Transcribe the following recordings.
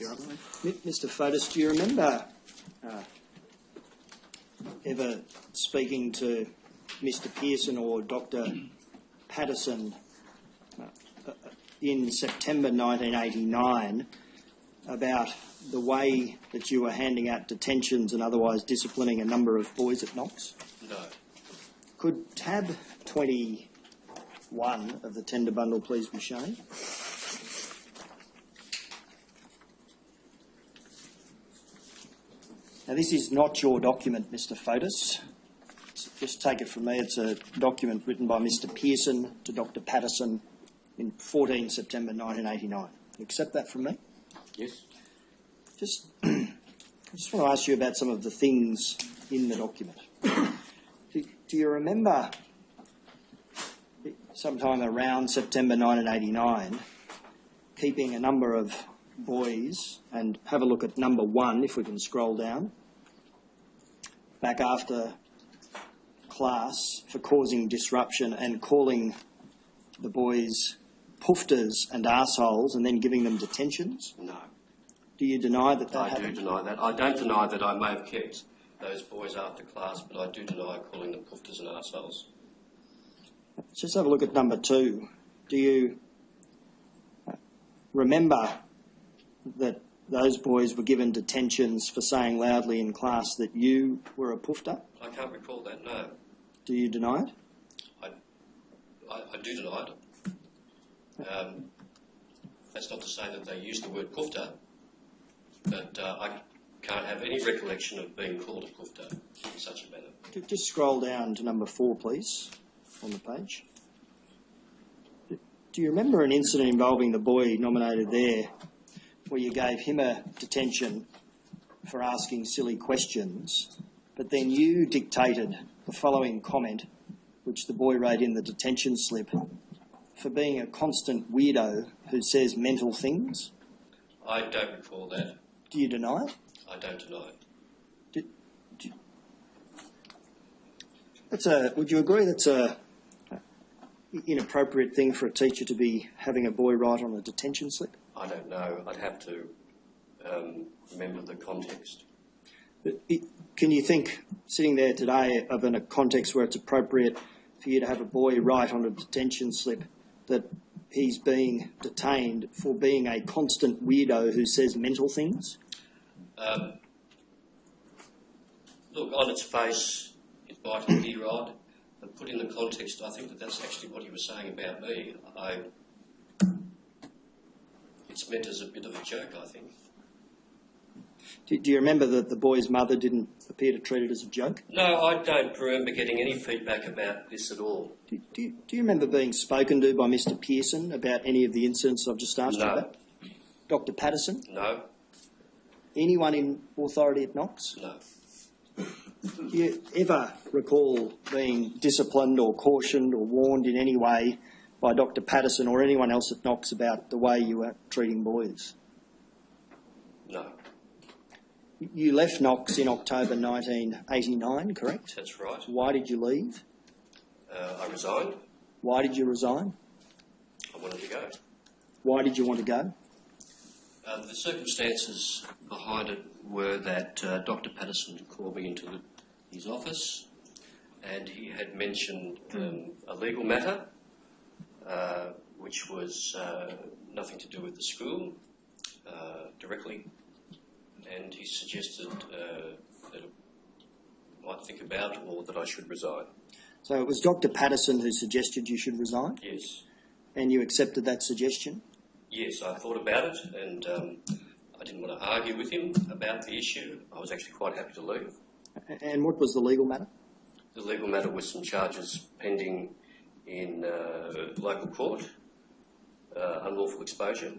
Your Honour. Mr. Fotis, do you remember ever speaking to Mr. Pearson or Dr. Patterson in September 1989 about the way that you were handing out detentions and otherwise disciplining a number of boys at Knox? No. Could tab 21 of the tender bundle please be shown? Now, this is not your document, Mr. Fotis. Just take it from me, it's a document written by Mr. Pearson to Dr. Patterson in 14 September 1989. You accept that from me? Yes. I just want to ask you about some of the things in the document. Do you remember sometime around September 1989 keeping a number of boys, and have a look at number 1 if we can scroll down, back after class for causing disruption and calling the boys poofters and arseholes and then giving them detentions? No. Do you deny that that happened? I do deny that. I don't deny that I may have kept those boys after class, but I do deny calling them poofters and arseholes. Let's just have a look at number 2. Do you remember that those boys were given detentions for saying loudly in class that you were a poofter? I can't recall that, no. Do you deny it? I do deny it. That's not to say that they used the word poofter, but I can't have any recollection of being called a poofter in such a manner. Just scroll down to number 4, please, on the page. Do you remember an incident involving the boy nominated there where you gave him a detention for asking silly questions, but then you dictated the following comment, which the boy wrote in the detention slip, for being a constant weirdo who says mental things? I don't recall that. Do you deny it? I don't deny it. Would you agree that's a inappropriate thing for a teacher to be having a boy write on a detention slip? I don't know. I'd have to remember the context. Can you think, sitting there today, of a context where it's appropriate for you to have a boy write on a detention slip that he's being detained for being a constant weirdo who says mental things? Look, on its face, it might be right, but put in the context, I think that that's actually what he was saying about me. It's meant as a bit of a joke, I think. Do you remember that the boy's mother didn't appear to treat it as a joke? No, I don't remember getting any feedback about this at all. Do you remember being spoken to by Mr. Pearson about any of the incidents I've just asked you about? Dr. Patterson? No. Anyone in authority at Knox? No. Do you ever recall being disciplined or cautioned or warned in any way by Dr. Patterson or anyone else at Knox about the way you were treating boys? No. You left Knox in October 1989, correct? That's right. Why did you leave? I resigned. Why did you resign? I wanted to go. Why did you want to go? The circumstances behind it were that Dr. Patterson called me into his office and he had mentioned a legal matter which was nothing to do with the school directly, and he suggested that I might think about or that I should resign. So it was Dr. Patterson who suggested you should resign? Yes. And you accepted that suggestion? Yes, I thought about it and I didn't want to argue with him about the issue. I was actually quite happy to leave. And what was the legal matter? The legal matter was some charges pending in local court, unlawful exposure.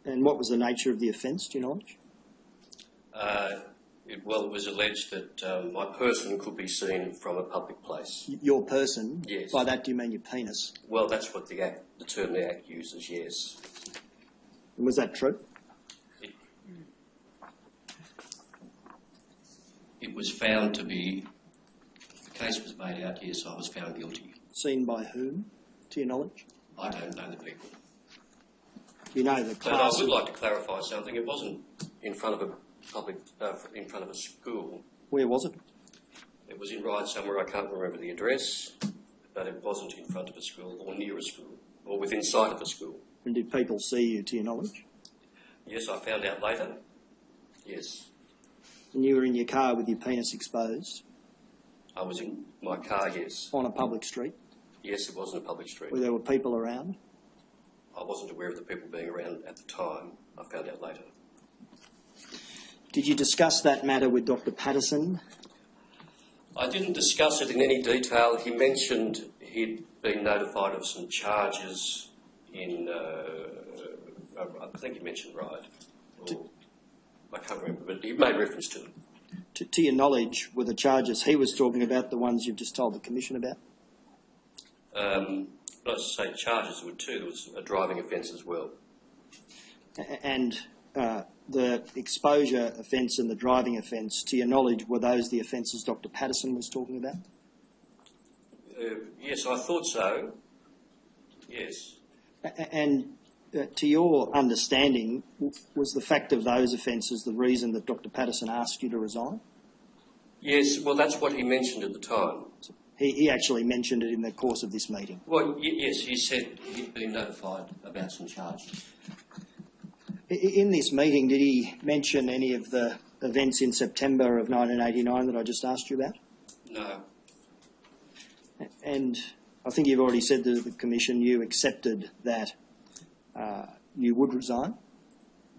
And what was the nature of the offence, to your knowledge? It was alleged that my person could be seen from a public place. Your person? Yes. By that do you mean your penis? Well, that's what the term the Act uses, yes. And was that true? It was found to be, the case was made out, yes, I was found guilty. Seen by whom, to your knowledge? I don't know the people. You know the But I class. would like to clarify something. It wasn't in front of a public, in front of a school. Where was it? It was in Ryde somewhere. I can't remember the address, but it wasn't in front of a school or near a school or within sight of a school. And did people see you, to your knowledge? Yes, I found out later. Yes. And you were in your car with your penis exposed? I was in my car, yes. On a public street? Yes, it wasn't a public street. Where there were people around? I wasn't aware of the people being around at the time. I found out later. Did you discuss that matter with Dr. Patterson? I didn't discuss it in any detail. He mentioned he'd been notified of some charges in, I think he mentioned Ryde. I can't remember, but he made reference to them. To your knowledge, were the charges he was talking about the ones you've just told the Commission about? Not to say charges, there were two. There was a driving offence as well. And the exposure offence and the driving offence, to your knowledge, were those the offences Dr. Patterson was talking about? Yes, I thought so. Yes. And to your understanding, was the fact of those offences the reason that Dr. Patterson asked you to resign? Yes, well, that's what he mentioned at the time. He actually mentioned it in the course of this meeting. Well, yes, he said he'd been notified about some charges. In this meeting, did he mention any of the events in September of 1989 that I just asked you about? No. And I think you've already said to the Commission you accepted that you would resign?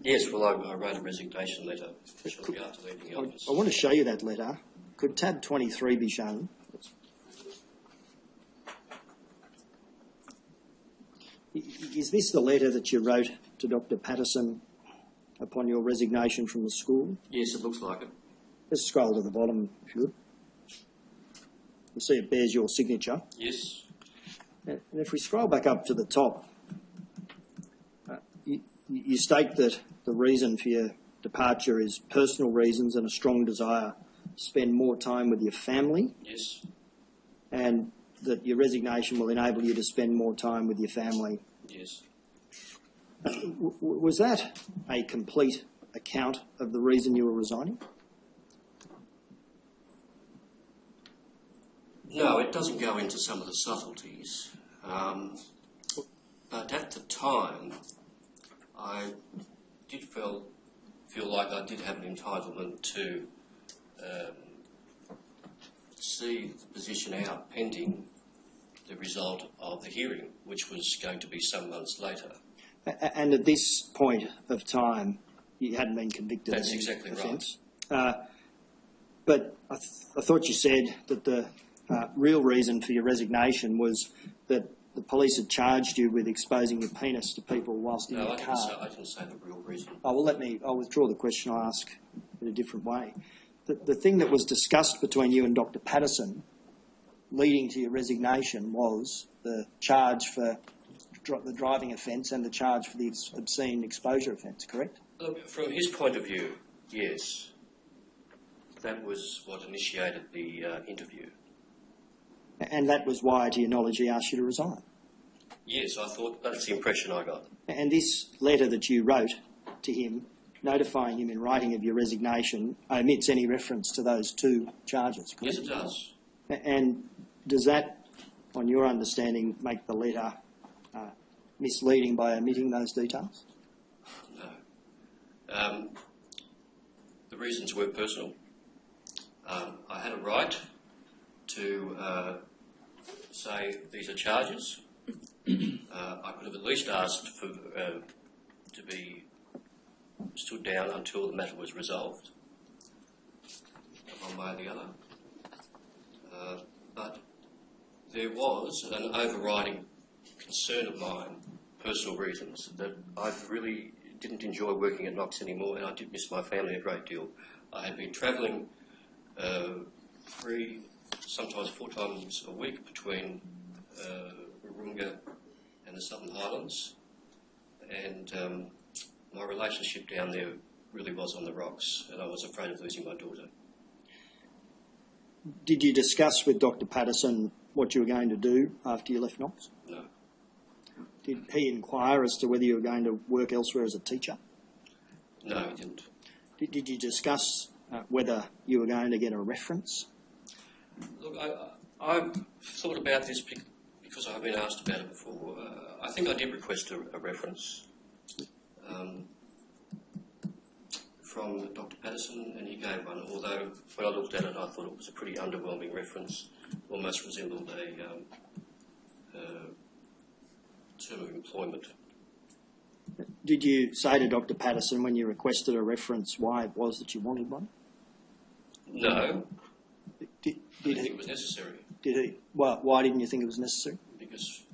Yes, well, I wrote a resignation letter shortly after leaving the office. I want to show you that letter. Could tab 23 be shown? Is this the letter that you wrote to Dr. Patterson upon your resignation from the school? Yes, it looks like it. Let's scroll to the bottom, if you would. You'll see it bears your signature. Yes. And if we scroll back up to the top, you state that the reason for your departure is personal reasons and a strong desire to spend more time with your family. Yes. And that your resignation will enable you to spend more time with your family. Yes. Was that a complete account of the reason you were resigning? No, it doesn't go into some of the subtleties. But at the time, I did feel like I did have an entitlement to see the position out pending the result of the hearing, which was going to be some months later. And at this point of time, you hadn't been convicted of any exactly offence. Right. But I thought you said that the real reason for your resignation was that the police had charged you with exposing your penis to people whilst in your car. No, I didn't say the real reason. Oh, well, I'll withdraw the question I ask in a different way. The thing that was discussed between you and Dr. Patterson leading to your resignation was the charge for the driving offence and the charge for the obscene exposure offence, correct? Look, from his point of view, yes. That was what initiated the interview. And that was why, to your knowledge, he asked you to resign? Yes, I thought that's the impression I got. And this letter that you wrote to him, notifying him in writing of your resignation, omits any reference to those two charges, correct? Yes, it does. And does that, on your understanding, make the letter misleading by omitting those details? No. The reasons were personal. I had a right to say these are charges. I could have at least asked for to be stood down until the matter was resolved, one way or the other. But there was an overriding concern of mine, personal reasons, that I really didn't enjoy working at Knox anymore, and I did miss my family a great deal. I had been travelling 3, sometimes 4 times a week between Wahroonga and the Southern Highlands, and my relationship down there really was on the rocks, and I was afraid of losing my daughter. Did you discuss with Dr. Patterson what you were going to do after you left Knox? No. Did he inquire as to whether you were going to work elsewhere as a teacher? No, he didn't. Did you discuss whether you were going to get a reference? Look, I've thought about this because I've been asked about it before. I think I did request a reference from Dr. Patterson, and he gave one, although when I looked at it I thought it was a pretty underwhelming reference, almost resembled a term of employment. Did you say to Dr. Patterson when you requested a reference why it was that you wanted one? No. Did I didn't think it was necessary. Did he? Well, why didn't you think it was necessary? Because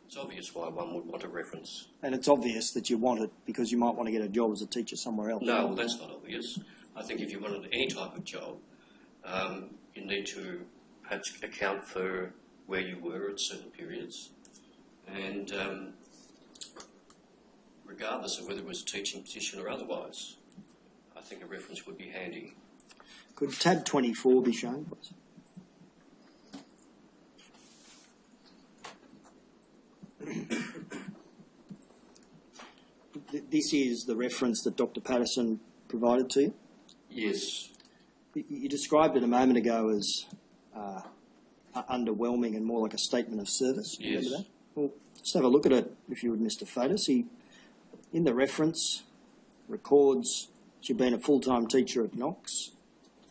it's obvious why one would want a reference. And it's obvious that you want it because you might want to get a job as a teacher somewhere else. No, well, that's not obvious. I think if you wanted any type of job, you need to perhaps account for where you were at certain periods. And regardless of whether it was a teaching position or otherwise, I think a reference would be handy. Could tab 24 be shown, please? This is the reference that Dr. Patterson provided to you? Yes. You described it a moment ago as underwhelming and more like a statement of service. Do you remember that? Well, let's have a look at it, if you would, Mr. Fotis. He, in the reference, records you've been a full-time teacher at Knox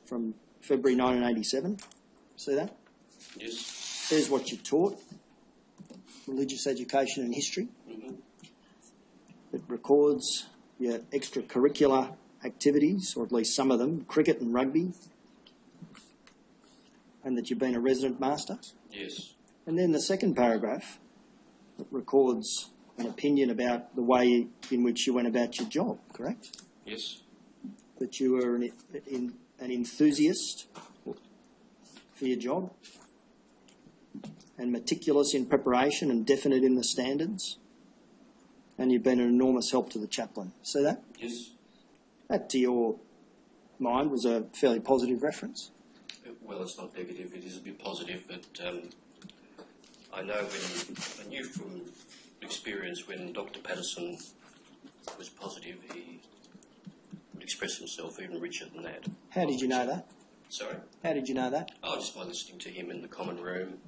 from February 1987. See that? Yes. There's what you taught, religious education and history. Mm-hmm. It records your extracurricular activities, or at least some of them, cricket and rugby, and that you've been a resident master. Yes. And then the second paragraph, it records an opinion about the way in which you went about your job, correct? Yes. That you were an enthusiast for your job and meticulous in preparation and definite in the standards, and you've been an enormous help to the chaplain. See that? Yes. That, to your mind, was a fairly positive reference. Well, it's not negative, it is a bit positive, but I knew from experience when Dr. Patterson was positive, he would express himself even richer than that. How did you know that? Sorry? How did you know that? Oh, just by listening to him in the common room.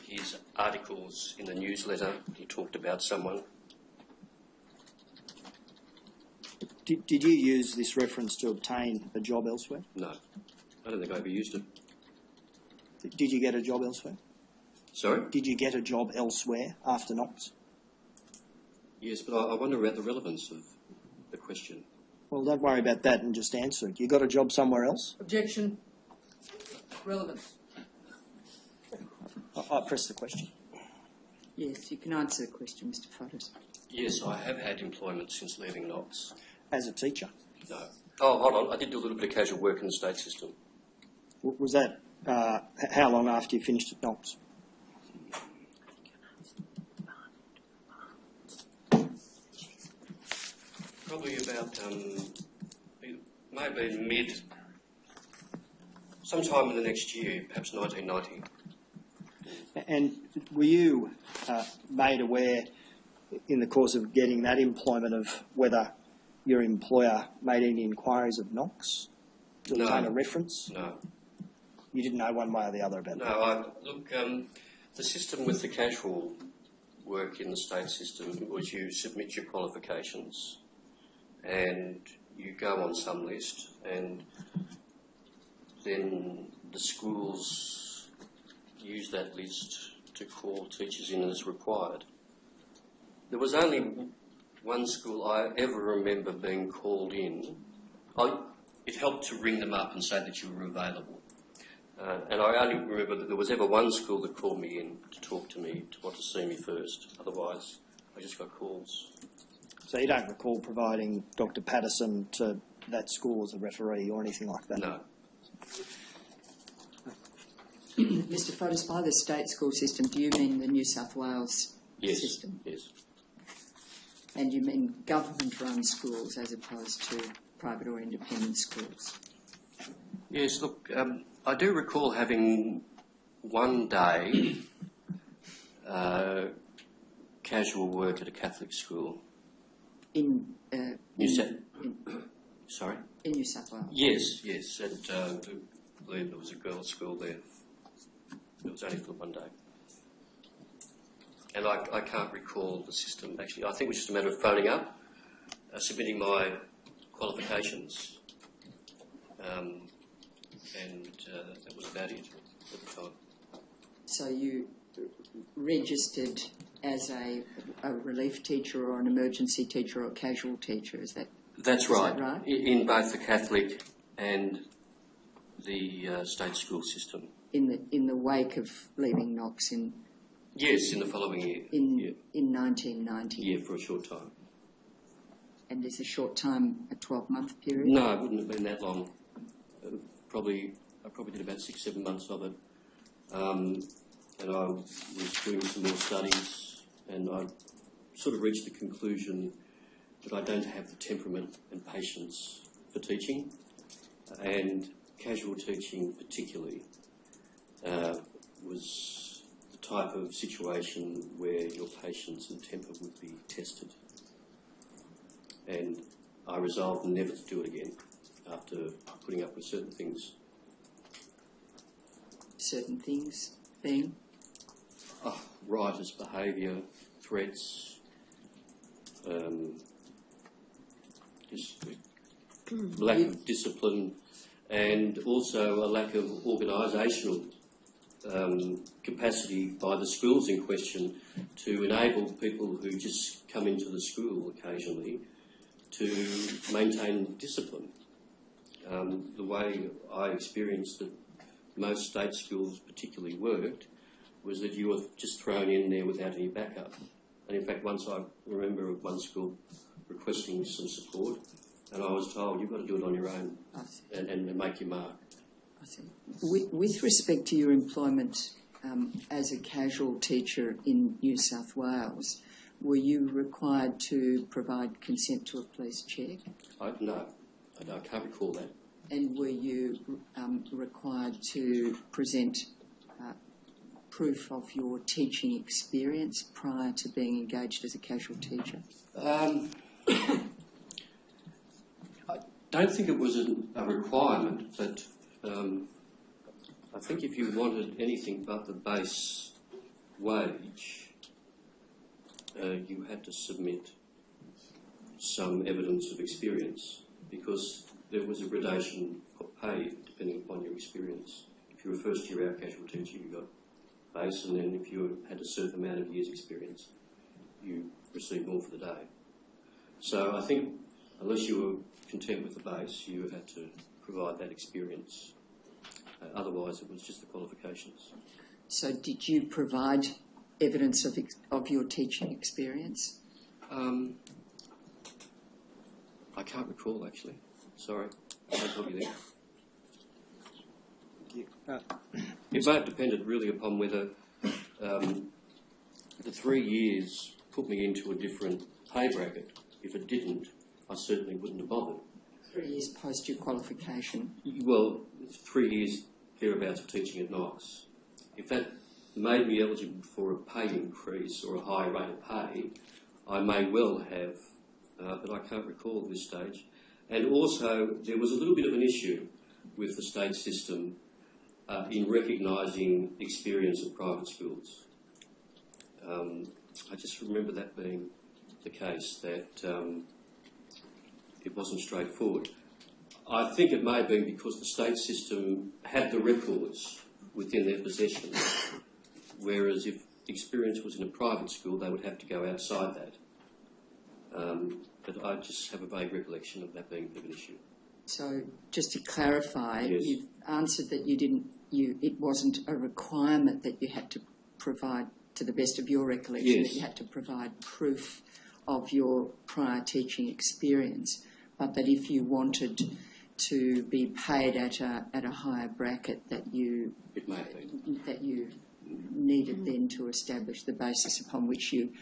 His articles in the newsletter, he talked about someone. Did you use this reference to obtain a job elsewhere? No, I don't think I ever used it. Did you get a job elsewhere? Sorry? Did you get a job elsewhere after Knox? Yes, but I wonder about the relevance of the question. Well, don't worry about that and just answer it. You got a job somewhere else? Objection. Relevance. I press the question. Yes, you can answer the question, Mr. Fotis. Yes, I have had employment since leaving Knox. As a teacher? No. Oh, hold on. I did do a little bit of casual work in the state system. Was that how long after you finished at Knox? Probably about, it may have been sometime in the next year, perhaps 1990. And were you made aware in the course of getting that employment of whether your employer made any inquiries of Knox to obtain a reference? No. You didn't know one way or the other about that? No, the system with the casual work in the state system was you submit your qualifications and you go on some list, and then the schools use that list to call teachers in as required. There was only one school I ever remember being called in. It helped to ring them up and say that you were available. And I only remember that there was ever one school that called me in to talk to me, to want to see me first. Otherwise, I just got calls. So you don't recall providing Dr. Patterson to that school as a referee or anything like that? No. Mr. Fotis, by the state school system, do you mean the New South Wales system? Yes. And you mean government-run schools as opposed to private or independent schools? Yes, look, I do recall having one day casual work at a Catholic school. In Sorry? In New South Wales? Yes. I believe there was a girls' school there. It was only for 1 day. And I can't recall the system, actually. I think it was just a matter of phoning up, submitting my qualifications, and that was about it at the time. So you registered as a relief teacher or an emergency teacher or a casual teacher, is that? That's right. That right? In both the Catholic and the state school system. In the wake of leaving Knox in? Yes, in the following year. In 1990? Yeah, for a short time. And is a short time a 12-month period? No, it wouldn't have been that long. I probably did about 6-7 months of it. And I was doing some more studies, and I sort of reached the conclusion that I don't have the temperament and patience for teaching, and casual teaching particularly was the type of situation where your patience and temper would be tested. And I resolved never to do it again after putting up with certain things. Certain things being? Riotous behaviour, threats, just a lack of discipline, and also a lack of organisational capacity by the schools in question to enable people who just come into the school occasionally to maintain discipline. The way I experienced that most state schools particularly worked was that you were just thrown in there without any backup. And in fact, once I remember of one school requesting some support, and I was told, you've got to do it on your own and make your mark. I see. With respect to your employment as a casual teacher in New South Wales, were you required to provide consent to a police check? No, I can't recall that. And were you required to present proof of your teaching experience prior to being engaged as a casual teacher? I don't think it was a requirement, but I think if you wanted anything but the base wage, you had to submit some evidence of experience, because there was a gradation of pay depending upon your experience. If you were a first-year out casual teacher, you got base, and then if you had a certain amount of years' experience, you received more for the day. So I think unless you were content with the base, you had to provide that experience. Otherwise, it was just the qualifications. So did you provide evidence of your teaching experience? I can't recall, actually. Sorry, I can't help you there. It might have depended really upon whether the 3 years put me into a different pay bracket. If it didn't, I certainly wouldn't have bothered. 3 years post your qualification? Well, 3 years thereabouts of teaching at Knox. If that made me eligible for a pay increase or a higher rate of pay, I may well have, but I can't recall at this stage. And also, there was a little bit of an issue with the state system in recognising experience at private schools. I just remember that being the case, that it wasn't straightforward. I think it may have been because the state system had the records within their possession, whereas if experience was in a private school, they would have to go outside that. But I just have a vague recollection of that being a bit of an issue. So, just to clarify, yes. You've answered that it wasn't a requirement that you had to provide, to the best of your recollection, yes. that you had to provide proof of your prior teaching experience, but that if you wanted to be paid at a higher bracket, that you needed then to establish the basis upon which you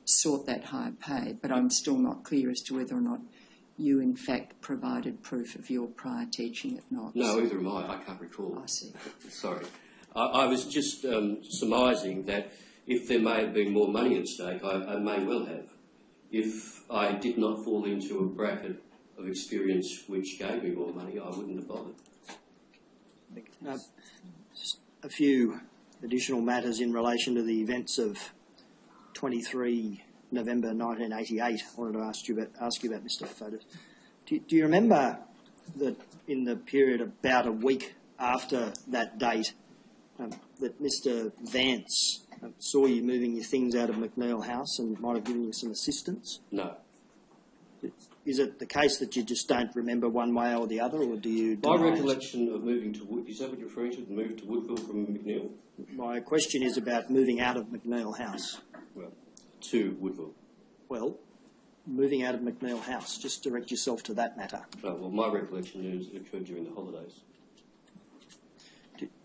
sought that higher pay. But I'm still not clear as to whether or not you in fact provided proof of your prior teaching at Knox. No, either am I. I can't recall. I see. Sorry. I was just surmising that if there may have been more money at stake, I may well have. If I did not fall into a bracket of experience which gave me more money, I wouldn't have bothered. Just a few additional matters in relation to the events of 23 November 1988. I wanted to ask you about Mr. Fotis. Do you remember that in the period about a week after that date, that Mr. Vance saw you moving your things out of McNeil House and might have given you some assistance? No. Is it the case that you just don't remember one way or the other, or do you My deny recollection of moving to Wood, is that what you're referring to, the move to Woodville from McNeil? My question is about moving out of McNeil House. Well, to Woodville. Well, moving out of McNeil House. Just direct yourself to that matter. Oh, well, my recollection is it occurred during the holidays.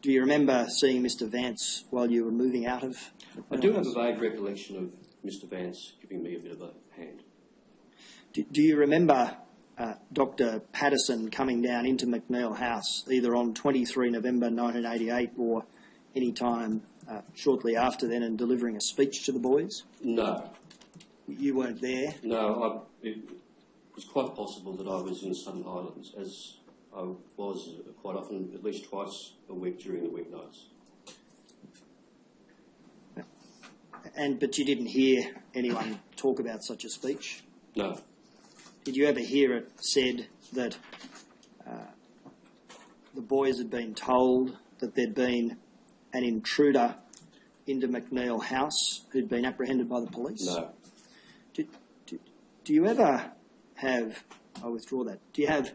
Do you remember seeing Mr. Vance while you were moving out of McNeil I do have House? a vague recollection of Mr. Vance giving me a bit of a hand. Do you remember Dr. Patterson coming down into McNeil House either on 23 November 1988 or any time shortly after then and delivering a speech to the boys? No. You weren't there? No, it was quite possible that I was in the Southern Highlands, as I was quite often, at least twice a week during the weeknights. But you didn't hear anyone talk about such a speech? No. Did you ever hear it said that the boys had been told that there'd been an intruder into McNeil House who'd been apprehended by the police? No. Do you ever have, I withdraw that, do you have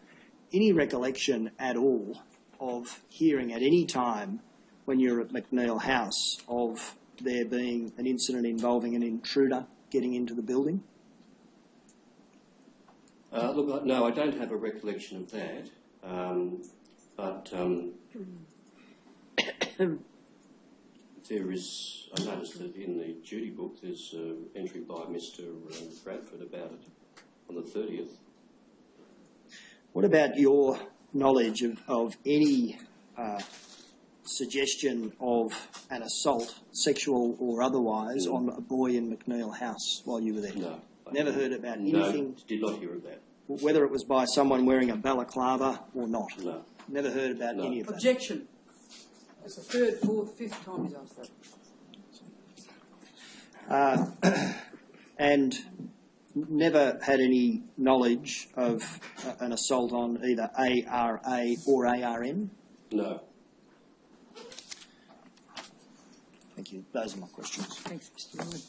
any recollection at all of hearing at any time when you're at McNeil House of there being an incident involving an intruder getting into the building? Look, no, I don't have a recollection of that, but there is, I noticed that in the duty book there's an entry by Mr. Bradford about it on the 30th. What about your knowledge of any suggestion of an assault, sexual or otherwise, on a boy in McNeil House while you were there? No. Never heard about anything? No, did not hear of that. Whether it was by someone wearing a balaclava or not? No. Never heard about any of that? Objection. It's the third, fourth, fifth time he's asked that. And never had any knowledge of an assault on either ARA or ARN? No. Thank you. Those are my questions. Thanks, Mr. Lloyd.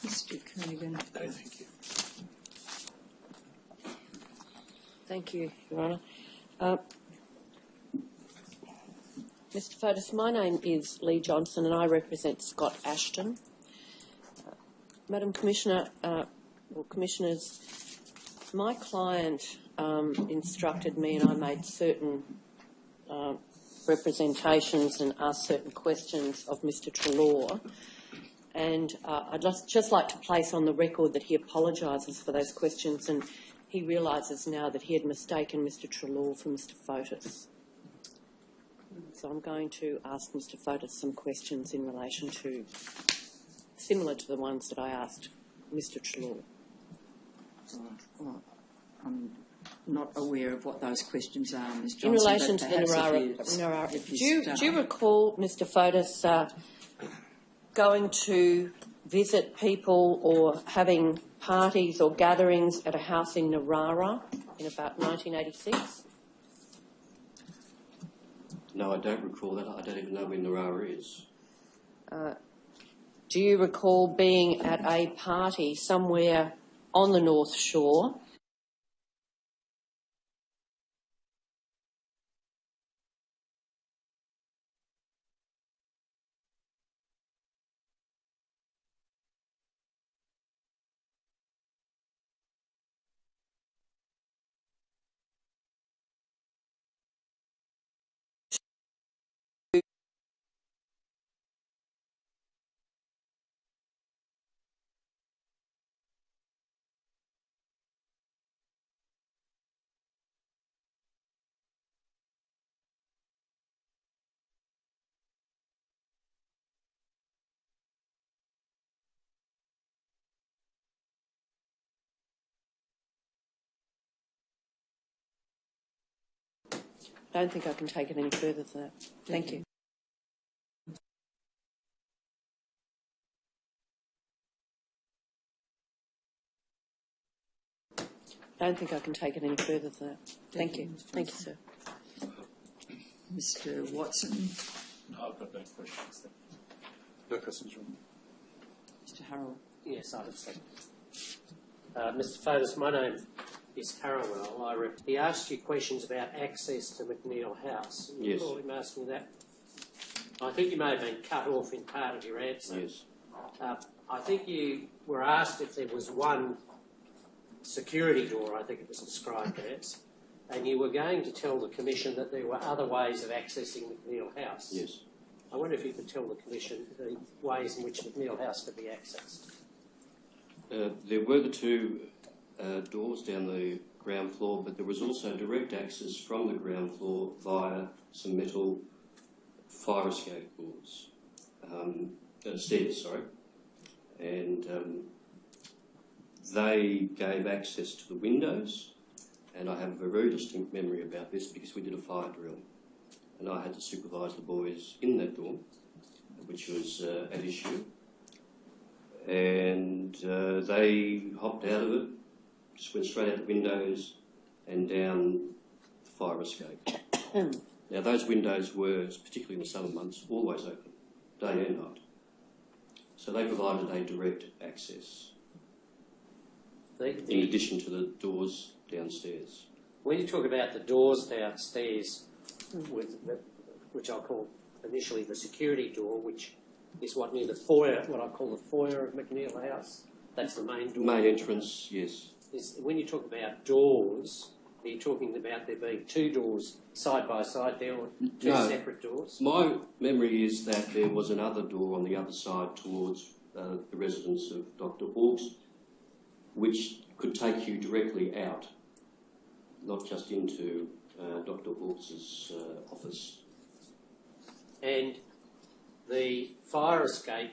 Mr. Kernaghan. Thank you. Thank you, Your Honour. Mr. Fotis, my name is Lee Johnson and I represent Scott Ashton. Madam Commissioner, or Commissioners, my client instructed me and I made certain representations and asked certain questions of Mr. Treloar. And I'd just like to place on the record that he apologises for those questions and he realises now that he had mistaken Mr. Treloar for Mr. Fotis. So I'm going to ask Mr. Fotis some questions in relation to, similar to the ones that I asked Mr. Treloar. Well, I'm not aware of what those questions are, Ms. Johnson. In relation to the Narara, do you recall, Mr. Fotis, going to visit people or having parties or gatherings at a house in Narara in about 1986? No, I don't recall that. I don't even know where Narara is. Do you recall being at a party somewhere on the North Shore I don't think I can take it any further than that. Thank you. I don't think I can take it any further than that. Thank you. Thank you, sir. Mr. Watson. No, I've got no questions. No questions, Ron. Mr. Harrell. Yes, I understand. Mr. Fotis, my name is Harrowell. He asked you questions about access to McNeil House. You Yes. recall him asking that? I think you may have been cut off in part of your answer. Yes. I think you were asked if there was one security door, I think it was described as, and you were going to tell the Commission that there were other ways of accessing McNeil House. Yes. I wonder if you could tell the Commission the ways in which McNeil House could be accessed. There were the two doors down the ground floor, but there was also direct access from the ground floor via some metal fire escape doors, stairs, sorry, and they gave access to the windows, and I have a very distinct memory about this because we did a fire drill, and I had to supervise the boys in that door, which was at issue. And they hopped out of it, just went straight out the windows and down the fire escape. Now, those windows were, particularly in the summer months, always open, day and night. So they provided a direct access, in addition to the doors downstairs. When you talk about the doors downstairs, which I'll call initially the security door, which is what near the foyer, what I call the foyer of McNeil House. That's the main door. Main entrance, yes. When you talk about doors, are you talking about there being two doors side by side there, or two separate doors? My memory is that there was another door on the other side towards the residence of Dr. Hawkes, which could take you directly out, not just into Dr. Hawkes' office. And the fire escape,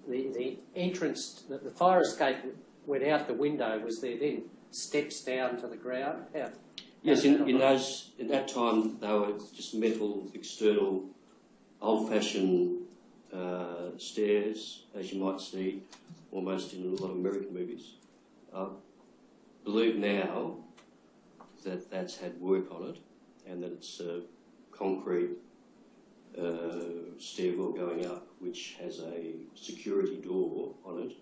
the entrance, the fire escape went out the window. Was there then steps down to the ground? Yes, in that time they were just metal external, old-fashioned stairs, as you might see almost in a lot of American movies. I believe now that that's had work on it and that it's a concrete stairwell going up which has a security door on it.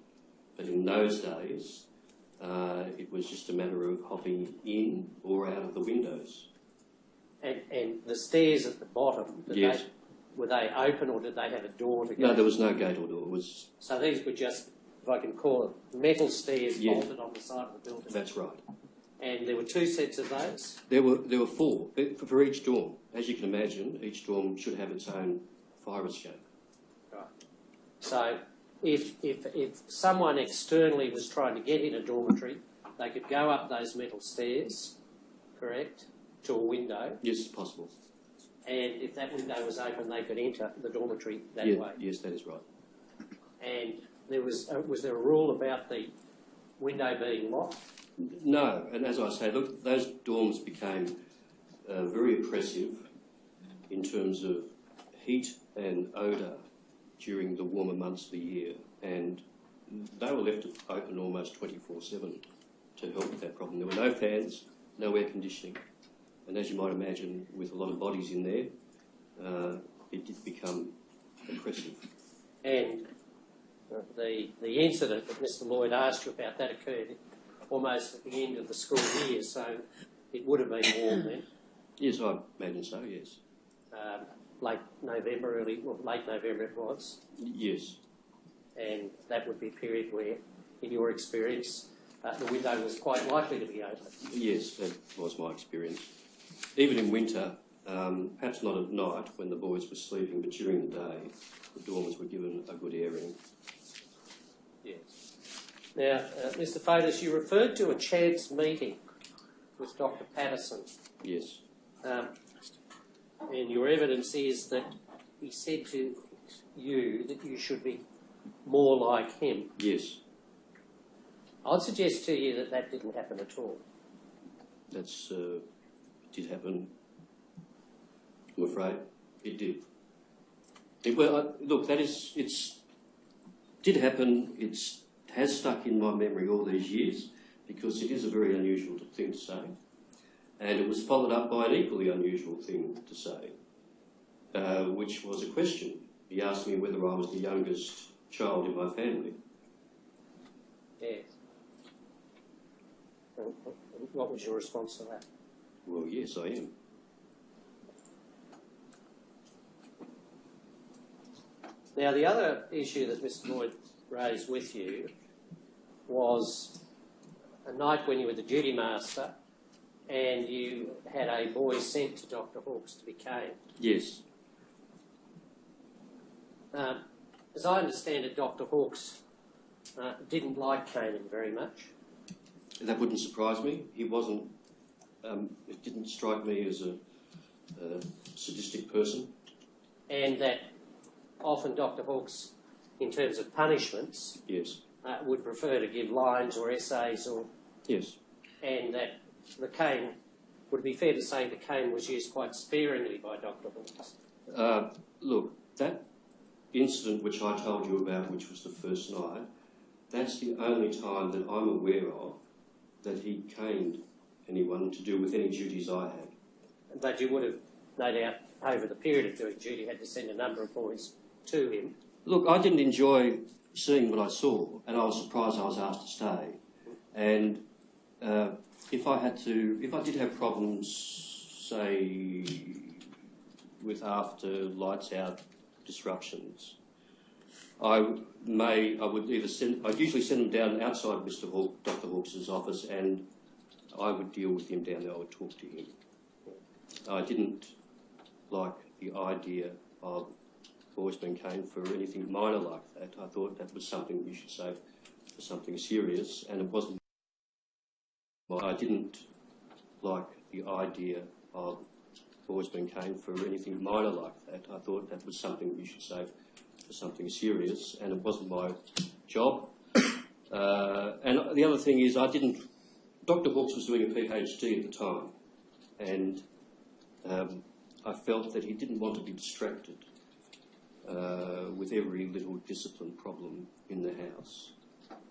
But in those days, it was just a matter of hopping in or out of the windows. And the stairs at the bottom, Yes. were they open or did they have a door to go? No, there was no gate or door. It was. So these were just, if I can call it, metal stairs bolted on the side of the building. That's right. And there were two sets of those? There were four for each dorm. As you can imagine, each dorm should have its own fire escape. Right. So if someone externally was trying to get in a dormitory, they could go up those metal stairs, correct, to a window. Yes, it's possible. And if that window was open, they could enter the dormitory that way. Yes, that is right. And was there a rule about the window being locked? No, and as I say, look, those dorms became very oppressive in terms of heat and odour during the warmer months of the year, and they were left open almost 24/7 to help with that problem. There were no fans, no air conditioning, and as you might imagine, with a lot of bodies in there, it did become oppressive. And the incident that Mr. Lloyd asked you about, that occurred almost at the end of the school year, so it would have been warm then. Yes, I imagine so, yes. Late November it was. Yes. And that would be a period where, in your experience, the window was quite likely to be open. Yes, that was my experience. Even in winter, perhaps not at night when the boys were sleeping, but during the day, the dormers were given a good airing. Yes. Now, Mr. Fotis, you referred to a chance meeting with Dr. Patterson. Yes. And your evidence is that he said to you that you should be more like him. Yes. I'd suggest to you that that didn't happen at all. That's did happen I'm afraid. It did. Look, it's did happen. It has stuck in my memory all these years because it is a very unusual thing to say. And it was followed up by an equally unusual thing to say, which was a question. He asked me whether I was the youngest child in my family. Yes. And what was your response to that? Well, yes, I am. Now, the other issue that Mr Lloyd raised with you was a night when you were the duty master and you had a boy sent to Dr Hawkes to be caned. Yes. As I understand it, Dr Hawkes didn't like caning very much. That wouldn't surprise me. He wasn't. It didn't strike me as a sadistic person. And that often Dr Hawkes, in terms of punishments, Yes. would prefer to give lines or essays, or Yes. and that the cane, would it be fair to say the cane was used quite sparingly by Dr Hawkes? Look, that incident which I told you about, which was the first night, that's the only time that I'm aware of that he caned anyone to do with any duties I had. But you would have, no doubt, over the period of doing duty, had to send a number of boys to him. Look, I didn't enjoy seeing what I saw, and I was surprised I was asked to stay. And if I did have problems, say, with after lights out disruptions, I'd usually send them down outside Dr Hawkes' office, and I would deal with him down there. I would talk to him. I didn't like the idea of boys being caned for anything minor like that. I thought that was something you should save for something serious, and it wasn't. I didn't like the idea of boys being caned for anything minor like that. I thought that was something you should save for something serious, and it wasn't my job. And the other thing is, Dr Hawkes was doing a PhD at the time, and I felt that he didn't want to be distracted with every little discipline problem in the house.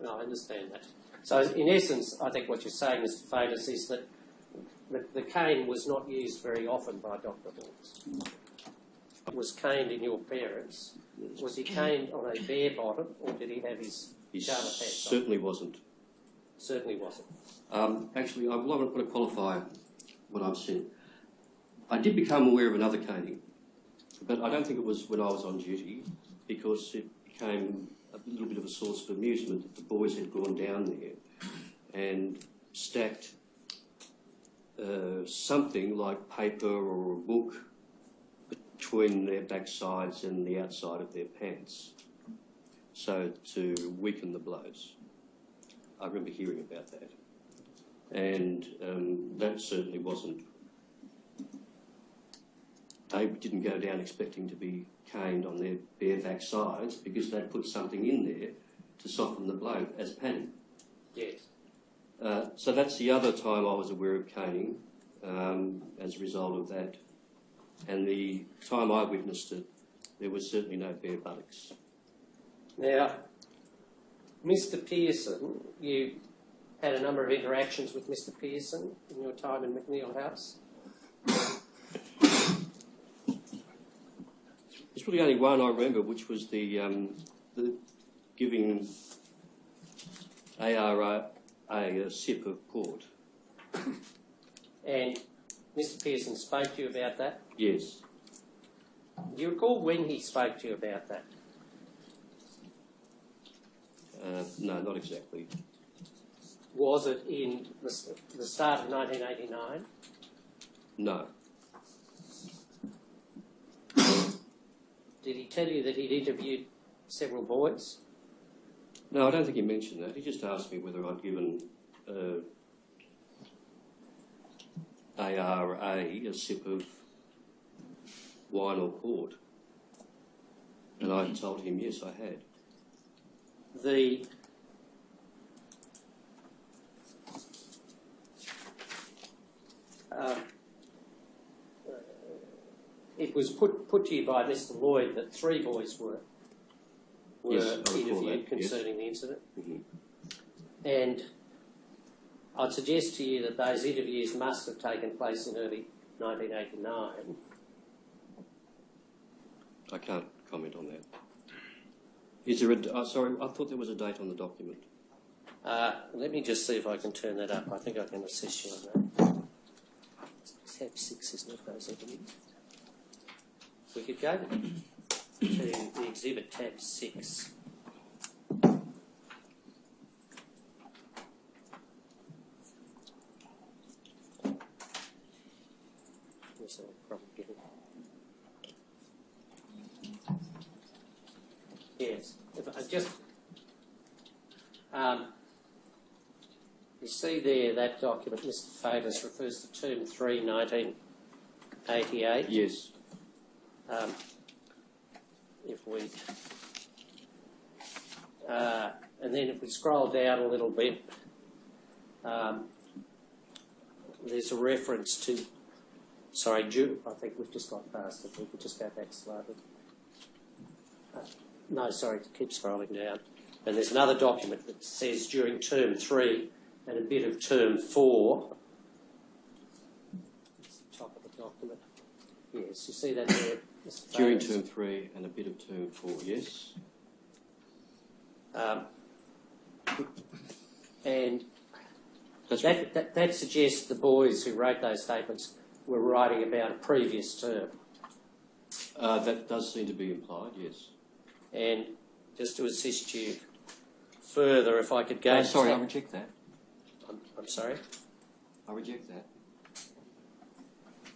No, I understand that. So, in essence, I think what you're saying, Mr Fadis, is that the cane was not used very often by Dr Hawkes. It was caned in your parents. Was he caned on a bare bottom, or did he have his garter pants on? Certainly wasn't. Certainly wasn't. Actually, I want to qualify what I've said. I did become aware of another caning, but I don't think it was when I was on duty, because it became a little bit of a source of amusement that the boys had gone down there and stacked something like paper or a book between their backsides and the outside of their pants, so to weaken the blows. I remember hearing about that, and that certainly wasn't. They didn't go down expecting to be caned on their bare backsides, because they put something in there to soften the blow as padding. Yes. So that's the other time I was aware of caning as a result of that. And the time I witnessed it, there was certainly no bare buttocks. Now, Mr Pearson, you had a number of interactions with Mr Pearson in your time in McNeill House. There's really only one I remember, which was the giving ARA a sip of port. And Mr Pearson spoke to you about that? Yes. Do you recall when he spoke to you about that? No, not exactly. Was it in the start of 1989? No. Did he tell you that he'd interviewed several boys? No, I don't think he mentioned that. He just asked me whether I'd given ARA a sip of wine or port. And I told him, yes, I had. it was put to you by Mr. Lloyd that 3 boys were Yes, I recall interviewed that, concerning the incident. Mhm. And I'd suggest to you that those interviews must have taken place in early 1989. I can't comment on that. Is there a... sorry, I thought there was a date on the document. Let me just see if I can turn that up. I think I can assist you on that. Tab 6, isn't it, those interviews? We could go to the exhibit tab 6. Yes, I'll probably get it. Yes, if I just you see there that document, Mr. Favors refers to term 3, 1988. Yes. If we and then if we scroll down a little bit, there's a reference to. Sorry, I think we've just got past it. We could just go back slightly. No, sorry, keep scrolling down. And there's another document that says during term 3 and a bit of term 4. It's the top of the document. Yes, you see that there, Mr. During Favors? term 3 and a bit of term 4, yes. And That's right. that suggests the boys who wrote those statements were writing about a previous term. That does seem to be implied, yes. And just to assist you further, if I could go... Sorry, I reject that. I'm sorry? I reject that.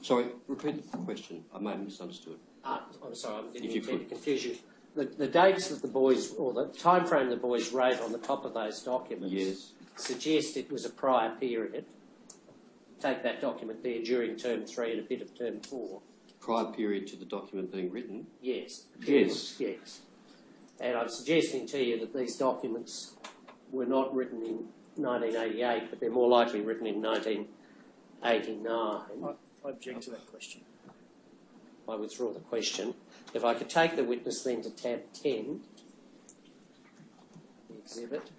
Sorry, repeat the question. I may have misunderstood. I'm sorry, I didn't If you intend to could. confuse you. The dates that the boys, or the time frame the boys wrote on the top of those documents Yes. suggest it was a prior period. Take that document there during term 3 and a bit of term 4. Prior period to the document being written? Yes. Yes. Yes. And I'm suggesting to you that these documents were not written in 1988, but they're more likely written in 1989. I object to that question. I withdraw the question. If I could take the witness then to tab 10, the exhibit.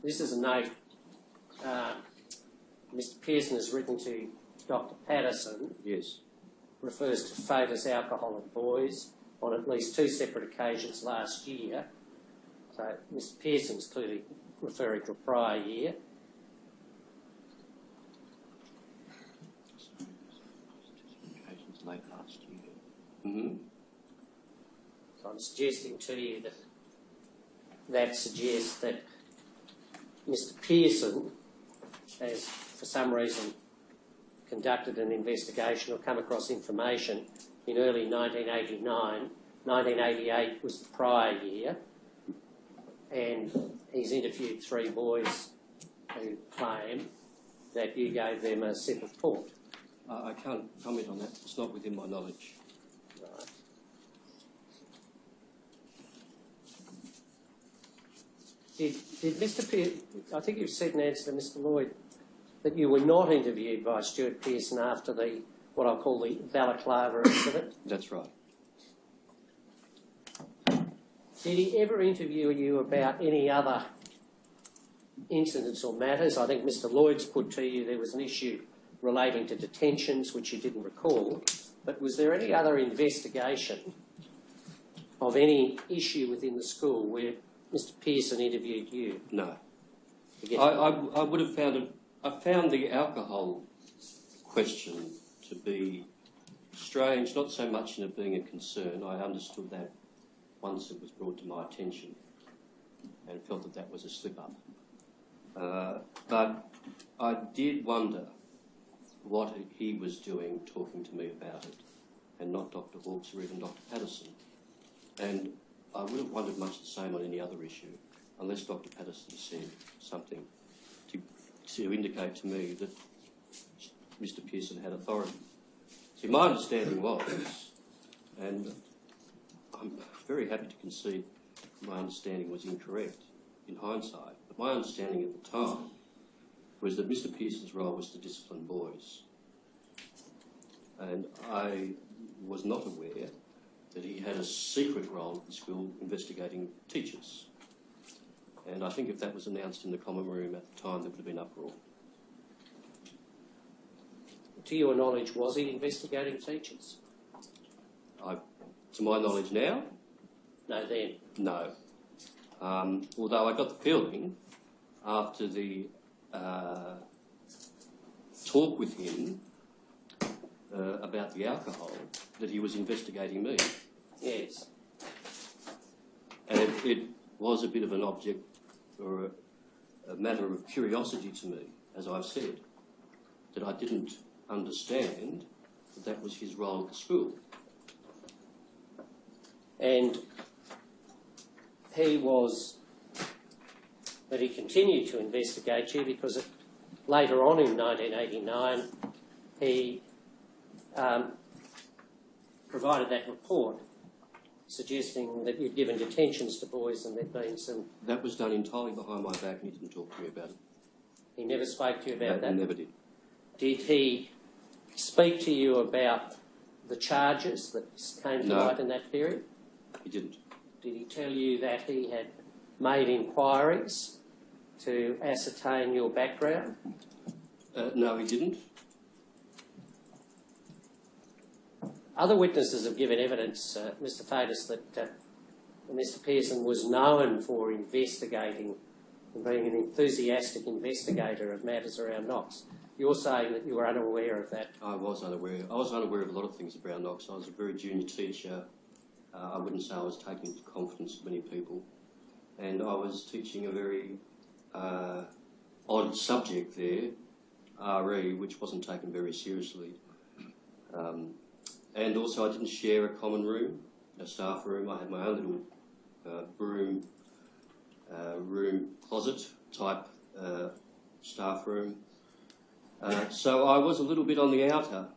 This is a note Mr. Pearson has written to Dr. Patterson, Yes. refers to Favours alcohol in boys on at least 2 separate occasions last year. So Mr. Pearson's clearly referring to a prior year. Occasions late last year. Mm-hmm. So I'm suggesting to you that suggests that Mr. Pearson has, for some reason, conducted an investigation or come across information in early 1989. 1988 was the prior year, and he's interviewed 3 boys who claim that you gave them a sip of port. I can't comment on that. It's not within my knowledge. Right. Did Mr. Pearson, I think you've said in answer to Mr. Lloyd, that you were not interviewed by Stuart Pearson after the, what I'll call the Balaclava incident? That's right. Did he ever interview you about any other incidents or matters? I think Mr. Lloyd's put to you there was an issue relating to detentions, which you didn't recall, but was there any other investigation of any issue within the school where Mr. Pearson interviewed you? No. Forget I would have found it... I found the alcohol question to be strange, not so much in it being a concern. I understood that once it was brought to my attention and felt that that was a slip-up. But I did wonder what he was doing talking to me about it, and not Dr. Hawkes or even Dr. Patterson. And I would have wondered much the same on any other issue, unless Dr. Patterson said something to indicate to me that Mr. Pearson had authority. See, my understanding was, and I'm very happy to concede my understanding was incorrect in hindsight, but my understanding at the time was that Mr. Pearson's role was to discipline boys. And I was not aware that he had a secret role at the school investigating teachers. And I think if that was announced in the common room at the time, there would have been uproar. To your knowledge, was he investigating teachers? To my knowledge now, No, then. no. Although I got the feeling after the talk with him about the alcohol that he was investigating me. Yes. And it was a bit of an object or a matter of curiosity to me, as I've said, that I didn't understand that that was his role at the school. And but he continued to investigate you because later on in 1989 he provided that report suggesting that you'd given detentions to boys and there'd been some... That was done entirely behind my back and he didn't talk to me about it. He never spoke to you about that? Never did. Did he speak to you about the charges that came to light in that period? He didn't. Did he tell you that he had made inquiries to ascertain your background? No, he didn't. Other witnesses have given evidence, Mr. Fatus, that Mr. Pearson was known for investigating and being an enthusiastic investigator of matters around Knox. You're saying that you were unaware of that? I was unaware. I was unaware of a lot of things around Knox. I was a very junior teacher. I wouldn't say I was taking the confidence of many people. And I was teaching a very odd subject there, RE, which wasn't taken very seriously. And also I didn't share a common room, a staff room. I had my own little room closet type staff room. So I was a little bit on the outer,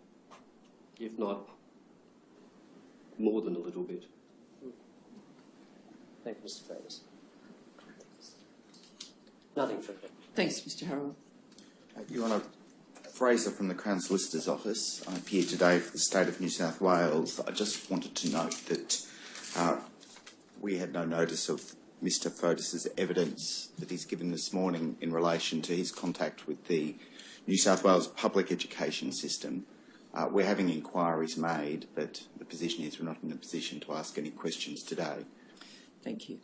if not more than a little bit. Thank you, Mr. Fatus. Nothing further. Thanks, Mr. Harrell. Your Honour, Fraser from the Crown Solicitor's Office. I appear today for the State of New South Wales. I just wanted to note that we had no notice of Mr. Fotis's evidence that he's given this morning in relation to his contact with the New South Wales public education system. We're having inquiries made, but the position is we're not in a position to ask any questions today. Thank you.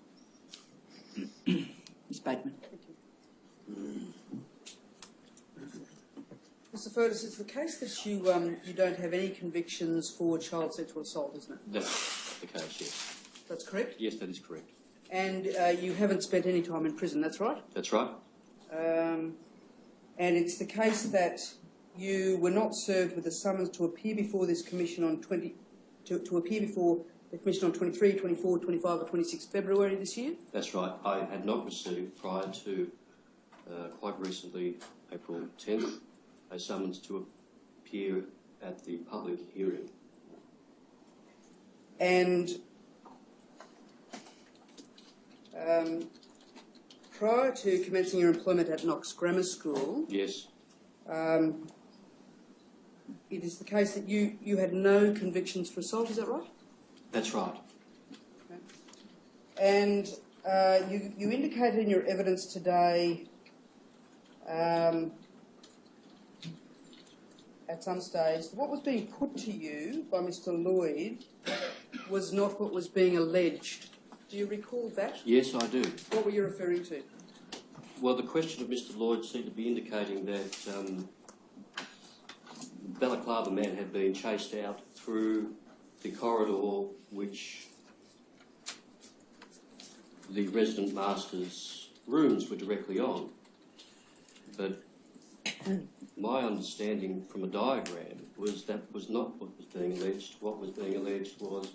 Ms. Bateman. Mr. Fotis, it's the case that you don't have any convictions for child sexual assault, isn't it? That's the case, yes. That's correct? Yes, that is correct. And you haven't spent any time in prison, that's right? That's right. And it's the case that you were not served with a summons to appear before this commission on 23, 24, 25 or 26 February this year? That's right. I had not received prior to quite recently, April 10th, a summons to appear at the public hearing. And prior to commencing your employment at Knox Grammar School, Yes, it is the case that you had no convictions for assault, is that right? that's right. Okay. And you indicated in your evidence today at some stage that what was being put to you by Mr. Lloyd was not what was being alleged. Do you recall that? Yes, I do. What were you referring to? Well, the question of Mr. Lloyd seemed to be indicating that Balaclava man had been chased out through the corridor which the resident master's rooms were directly on. But my understanding from a diagram was that was not what was being alleged. What was being alleged was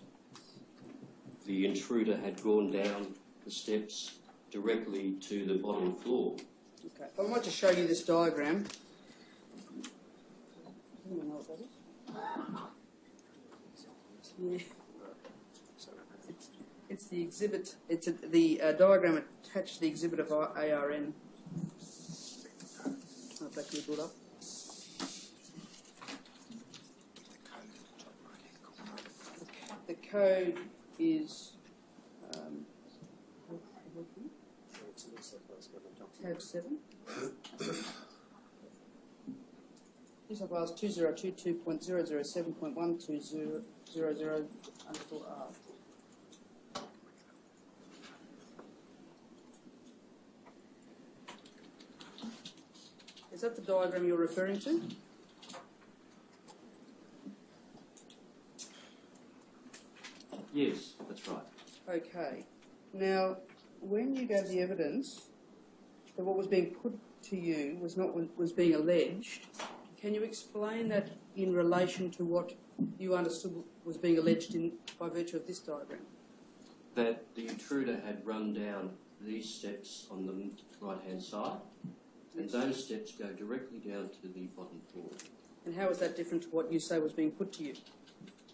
the intruder had gone down the steps directly to the bottom floor. Okay. I might just show you this diagram. Does anyone know what that is? Yeah. It's the exhibit. It's the diagram attached to the exhibit of ARN. that you brought up? The code is tab 7. New South Wales 2022.007.12000_R. Is that the diagram you're referring to? Yes, that's right. Okay. Now, when you gave the evidence that what was being put to you was not what was being alleged, can you explain that in relation to what you understood was being alleged by virtue of this diagram? That the intruder had run down these steps on the right-hand side, and those steps go directly down to the bottom floor. And how is that different to what you say was being put to you?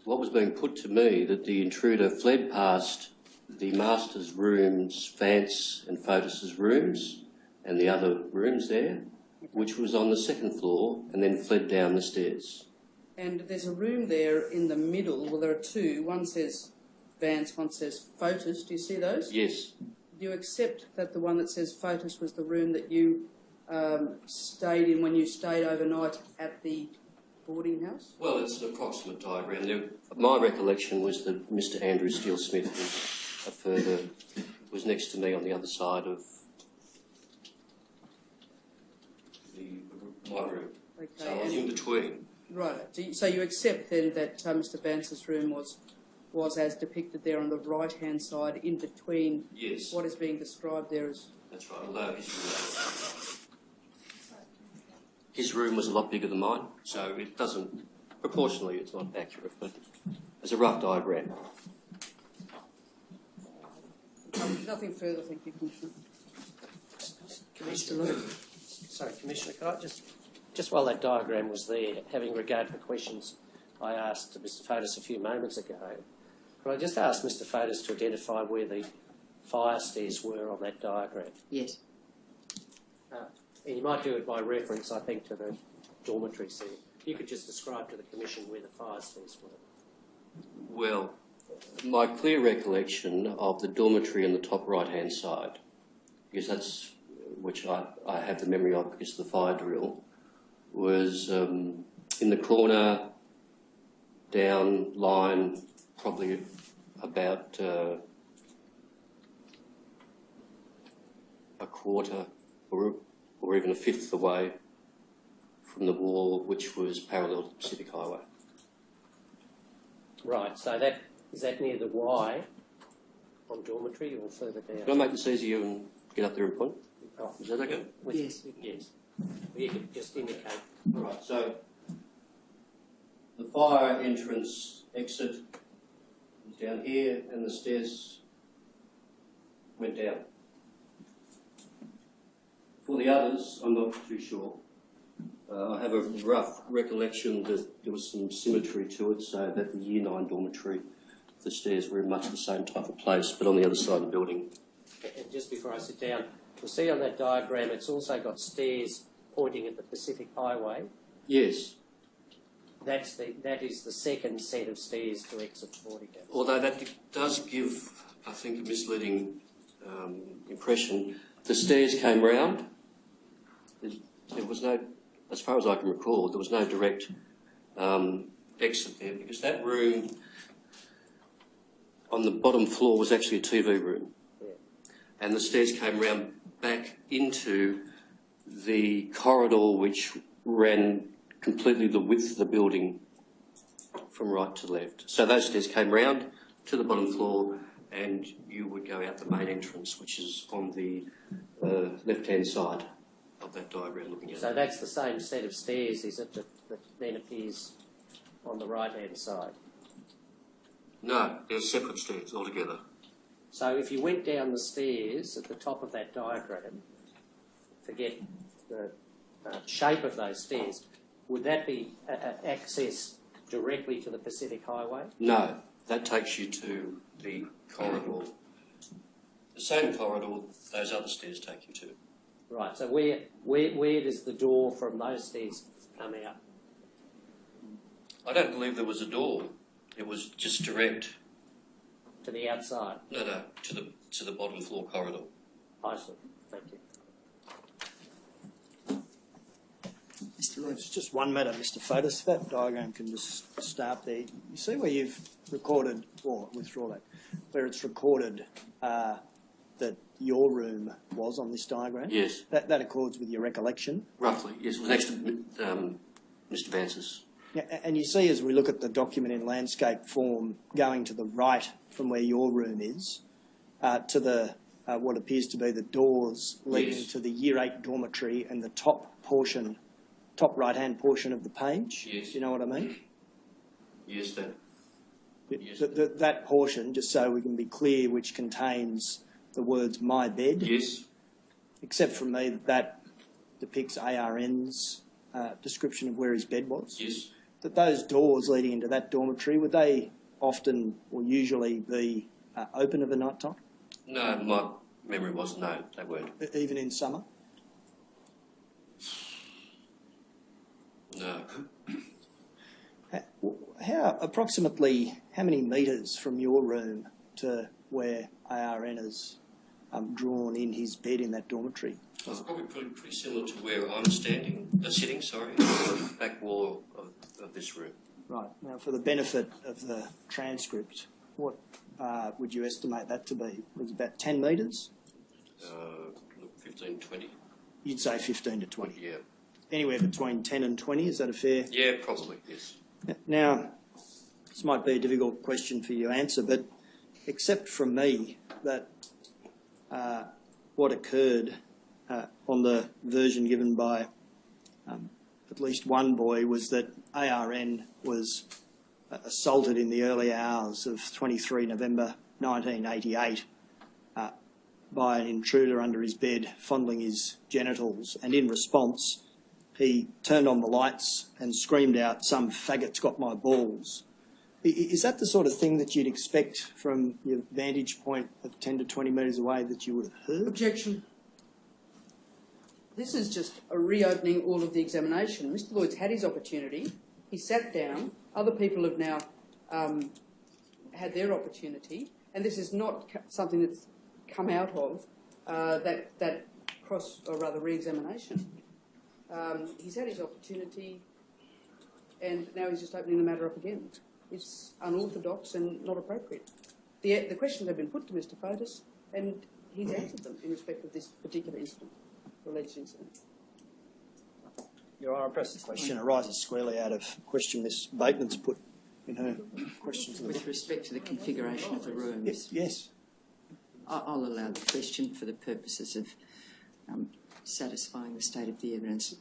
What was being put to me, that the intruder fled past the master's rooms, Vance and Fotis's rooms, and the other rooms there, which was on the second floor, and then fled down the stairs. And there's a room there in the middle. Well, there are two. One says Vance, one says Fotis. Do you see those? Yes. Do you accept that the one that says Fotis was the room that you stayed in when you stayed overnight at the boarding house? Well, it's an approximate diagram. My recollection was that Mr. Andrew Steele-Smith was next to me on the other side of my room. Okay. So I was in between. Right. So you accept then that Mr. Vance's room was as depicted there on the right-hand side, in between Yes. what is being described there as... That's right, although his room was a lot bigger than mine, so it doesn't, proportionally it's not accurate, but it's a rough diagram. Nothing further, thank you, Commissioner. Commissioner, sorry, Commissioner, could I just while that diagram was there, having regard to the questions I asked Mr. Fotis a few moments ago, could I just ask Mr. Fotis to identify where the fire stairs were on that diagram? Yes. And you might do it by reference, I think, to the dormitories there. You could just describe to the Commission where the fire stairs were. Well, my clear recollection of the dormitory on the top right-hand side, because that's which I have the memory of because of the fire drill, was in the corner, down line, probably about a quarter or even a fifth away from the wall, which was parallel to the Pacific Highway. Right, so is that near the Y on dormitory or further down? Can I make this easier and get up there and point? Oh, Is that okay? Yes. Yes. You could just indicate. Right, so the fire entrance exit is down here and the stairs went down. For the others, I'm not too sure. I have a rough recollection that there was some symmetry to it, so that the Year 9 dormitory, the stairs were in much the same type of place, but on the other side of the building. And just before I sit down, you'll see on that diagram it's also got stairs pointing at the Pacific Highway. Yes. That is the second set of stairs to exit the boarding house. Although that does give, I think, a misleading impression. The stairs came round. There was no, as far as I can recall, there was no direct exit there because that room on the bottom floor was actually a TV room. Yeah. And the stairs came round back into the corridor which ran completely the width of the building from right to left. So those stairs came round to the bottom floor and you would go out the main entrance, which is on the left-hand side of that diagram looking at it. So that's the same set of stairs, is it, that then appears on the right-hand side? No, they're separate stairs altogether. So if you went down the stairs at the top of that diagram, forget the shape of those stairs, would that be access directly to the Pacific Highway? No, that takes you to the corridor. The same corridor those other stairs take you to. Right, so where does the door from those stairs come out? I don't believe there was a door. It was just direct. To the outside? No, to the bottom floor corridor. I see. Thank you. Mr. Lloyd. It's just one matter, Mr. Fotis. That diagram can just start there. You see where you've recorded, or withdraw that, where it's recorded that your room was on this diagram? Yes. That accords with your recollection? Roughly, yes. It was next to Mr. Vance's. Yeah, and you see as we look at the document in landscape form, going to the right from where your room is, to the what appears to be the doors leading Yes. to the Year 8 dormitory and the top right-hand portion of the page. Yes. Do you know what I mean? Yes, that. Yes. That portion, just so we can be clear, which contains the words "my bed." Yes. Except from me, that depicts ARN's description of where his bed was. Yes. That those doors leading into that dormitory, would they often or usually be open of a night time? No, my memory was no, they weren't. Even in summer? No. Approximately how many metres from your room to where ARN has drawn in his bed in that dormitory? It's probably pretty similar to where I'm sitting, on the back wall of this room. Right. Now, for the benefit of the transcript, what would you estimate that to be? Was it about 10 metres? 15, 20. You'd say 15 to 20. Yeah. Anywhere between 10 and 20, is that a fair? Yeah, probably, yes. Now, this might be a difficult question for you to answer, but except from me that what occurred on the version given by at least one boy was that ARN was assaulted in the early hours of 23 November 1988 by an intruder under his bed fondling his genitals, and in response he turned on the lights and screamed out, "Some faggot's got my balls." Is that the sort of thing that you'd expect from your vantage point of 10 to 20 metres away that you would have heard? Objection. This is just a reopening all of the examination. Mr. Lloyd's had his opportunity. He sat down. Other people have now had their opportunity, and this is not something that's come out of that re-examination. He's had his opportunity, and now he's just opening the matter up again. It's unorthodox and not appropriate. The questions have been put to Mr. Fotis, and he's answered them in respect of this particular incident, alleged incident. Your Honour, perhaps the question arises squarely out of a question Ms. Bateman's put in her questions. With respect to the configuration of the rooms? Yes. I'll allow the question for the purposes of satisfying the state of the evidence.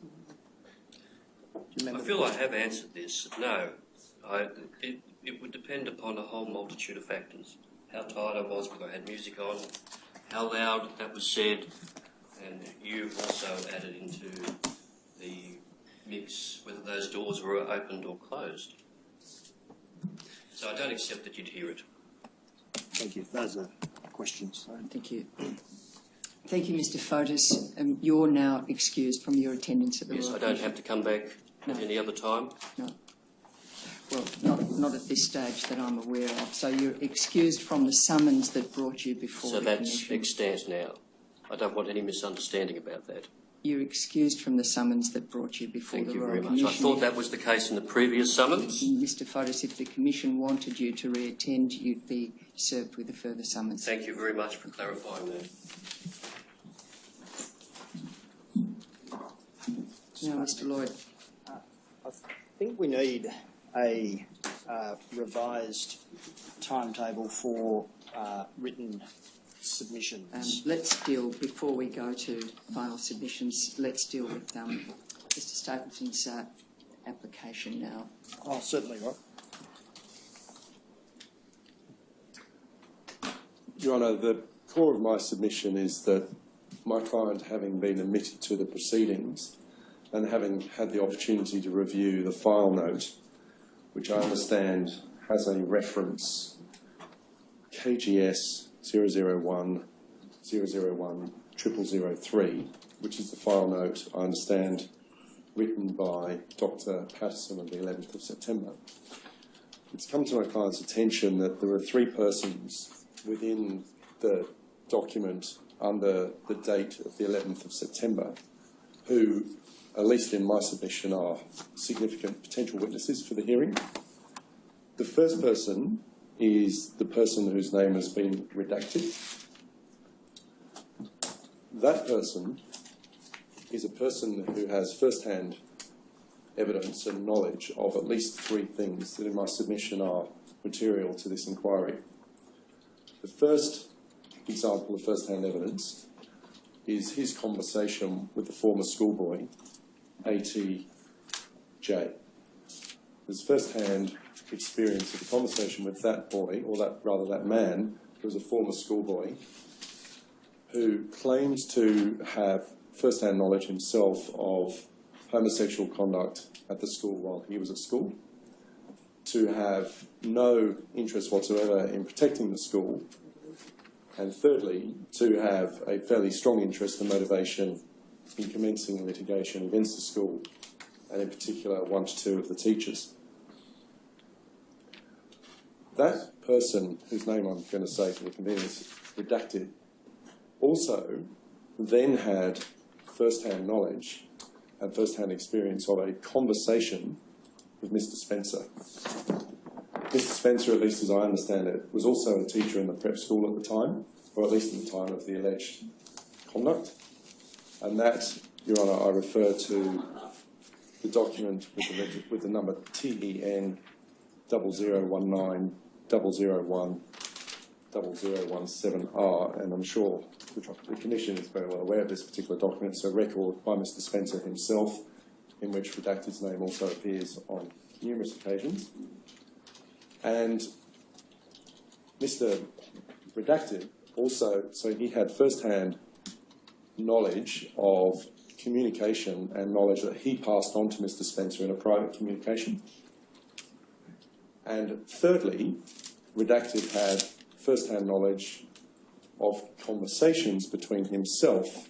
I feel I have answered this. No. It would depend upon a whole multitude of factors. How tired I was, whether I had music on, how loud that was said, and you've also added into the mix whether those doors were opened or closed. So I don't accept that you'd hear it. Thank you. Those are questions. Thank you. Thank you, Mr. Fotis. You're now excused from your attendance at the Yes, Royal I don't Commission. have to come back at any other time. No. Well, not at this stage that I'm aware of. So you're excused from the summons that brought you before So the that's Commission. extant now. I don't want any misunderstanding about that. You're excused from the summons that brought you before Thank the you Royal very much. Commission. I thought that was the case in the previous summons. Mr. Fotis, if the Commission wanted you to re-attend, you'd be served with a further summons. Thank you very much for clarifying that. Now, Mr. Lloyd. I think we need a revised timetable for written submissions. Let's deal, before we go to final submissions, let's deal with Mr. Stapleton's application now. Oh, certainly, right. Your Honour, the core of my submission is that my client, having been admitted to the proceedings and having had the opportunity to review the file note, which I understand has a reference KGS 001 001 0003, which is the file note, I understand, written by Dr. Patterson on the 11th of September. It's come to my client's attention that there are 3 persons within the document under the date of the 11th of September who, at least in my submission, are significant potential witnesses for the hearing. The first person is the person whose name has been redacted. That person is a person who has first-hand evidence and knowledge of at least 3 things that in my submission are material to this inquiry. The first example of first-hand evidence is his conversation with the former schoolboy, A.T.J. There's first-hand experience of the conversation with that boy, or that man, who was a former schoolboy, who claims to have first-hand knowledge himself of homosexual conduct at the school while he was at school, to have no interest whatsoever in protecting the school, and thirdly, to have a fairly strong interest and motivation in commencing litigation against the school, and in particular 1 to 2 of the teachers. That person, whose name I'm going to say for the convenience, redacted, also then had first-hand knowledge and first-hand experience of a conversation with Mr. Spencer. Mr. Spencer, at least as I understand it, was also a teacher in the prep school at the time, or at least at the time of the alleged conduct. And that, Your Honour, I refer to the document with the number TEN 0019 001 0017R, and I'm sure the Commission is very well aware of this particular document. It's a record by Mr. Spencer himself, in which Redacted's name also appears on numerous occasions. And Mr. Redacted also, so he had first-hand knowledge of communication and knowledge that he passed on to Mr. Spencer in a private communication. And thirdly, Redacted had first-hand knowledge of conversations between himself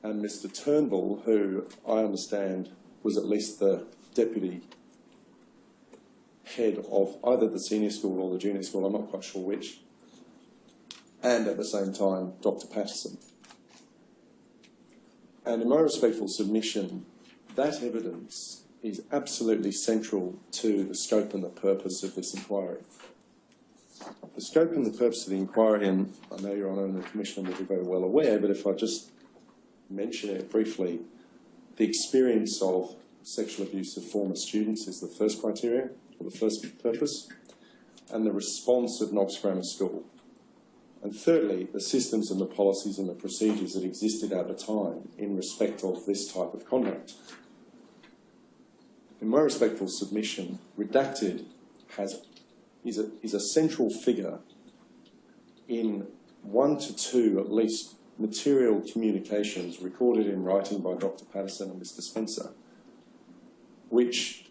and Mr. Turnbull, who I understand was at least the deputy head of either the senior school or the junior school, I'm not quite sure which, and at the same time, Dr. Patterson. And in my respectful submission, that evidence is absolutely central to the scope and the purpose of this inquiry. The scope and the purpose of the inquiry, and I know Your Honour and the Commissioner will be very well aware, but if I just mention it briefly, the experience of sexual abuse of former students is the first criteria, or the first purpose, and the response of Knox Grammar School. And thirdly, the systems and the policies and the procedures that existed at the time in respect of this type of conduct. In my respectful submission, Redacted is a central figure in 1 to 2, at least, material communications recorded in writing by Dr. Patterson and Mr. Spencer, which,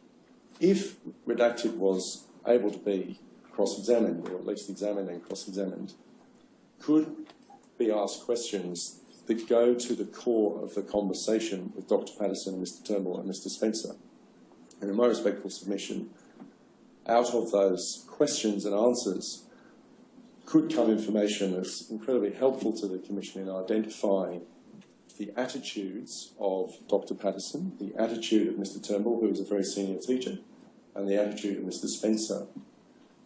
if Redacted was able to be cross-examined, or at least examined and cross-examined, could be asked questions that go to the core of the conversation with Dr. Patterson, Mr. Turnbull and Mr. Spencer. And in my respectful submission, out of those questions and answers could come information that's incredibly helpful to the Commission in identifying the attitudes of Dr. Patterson, the attitude of Mr. Turnbull, who was a very senior teacher, and the attitude of Mr. Spencer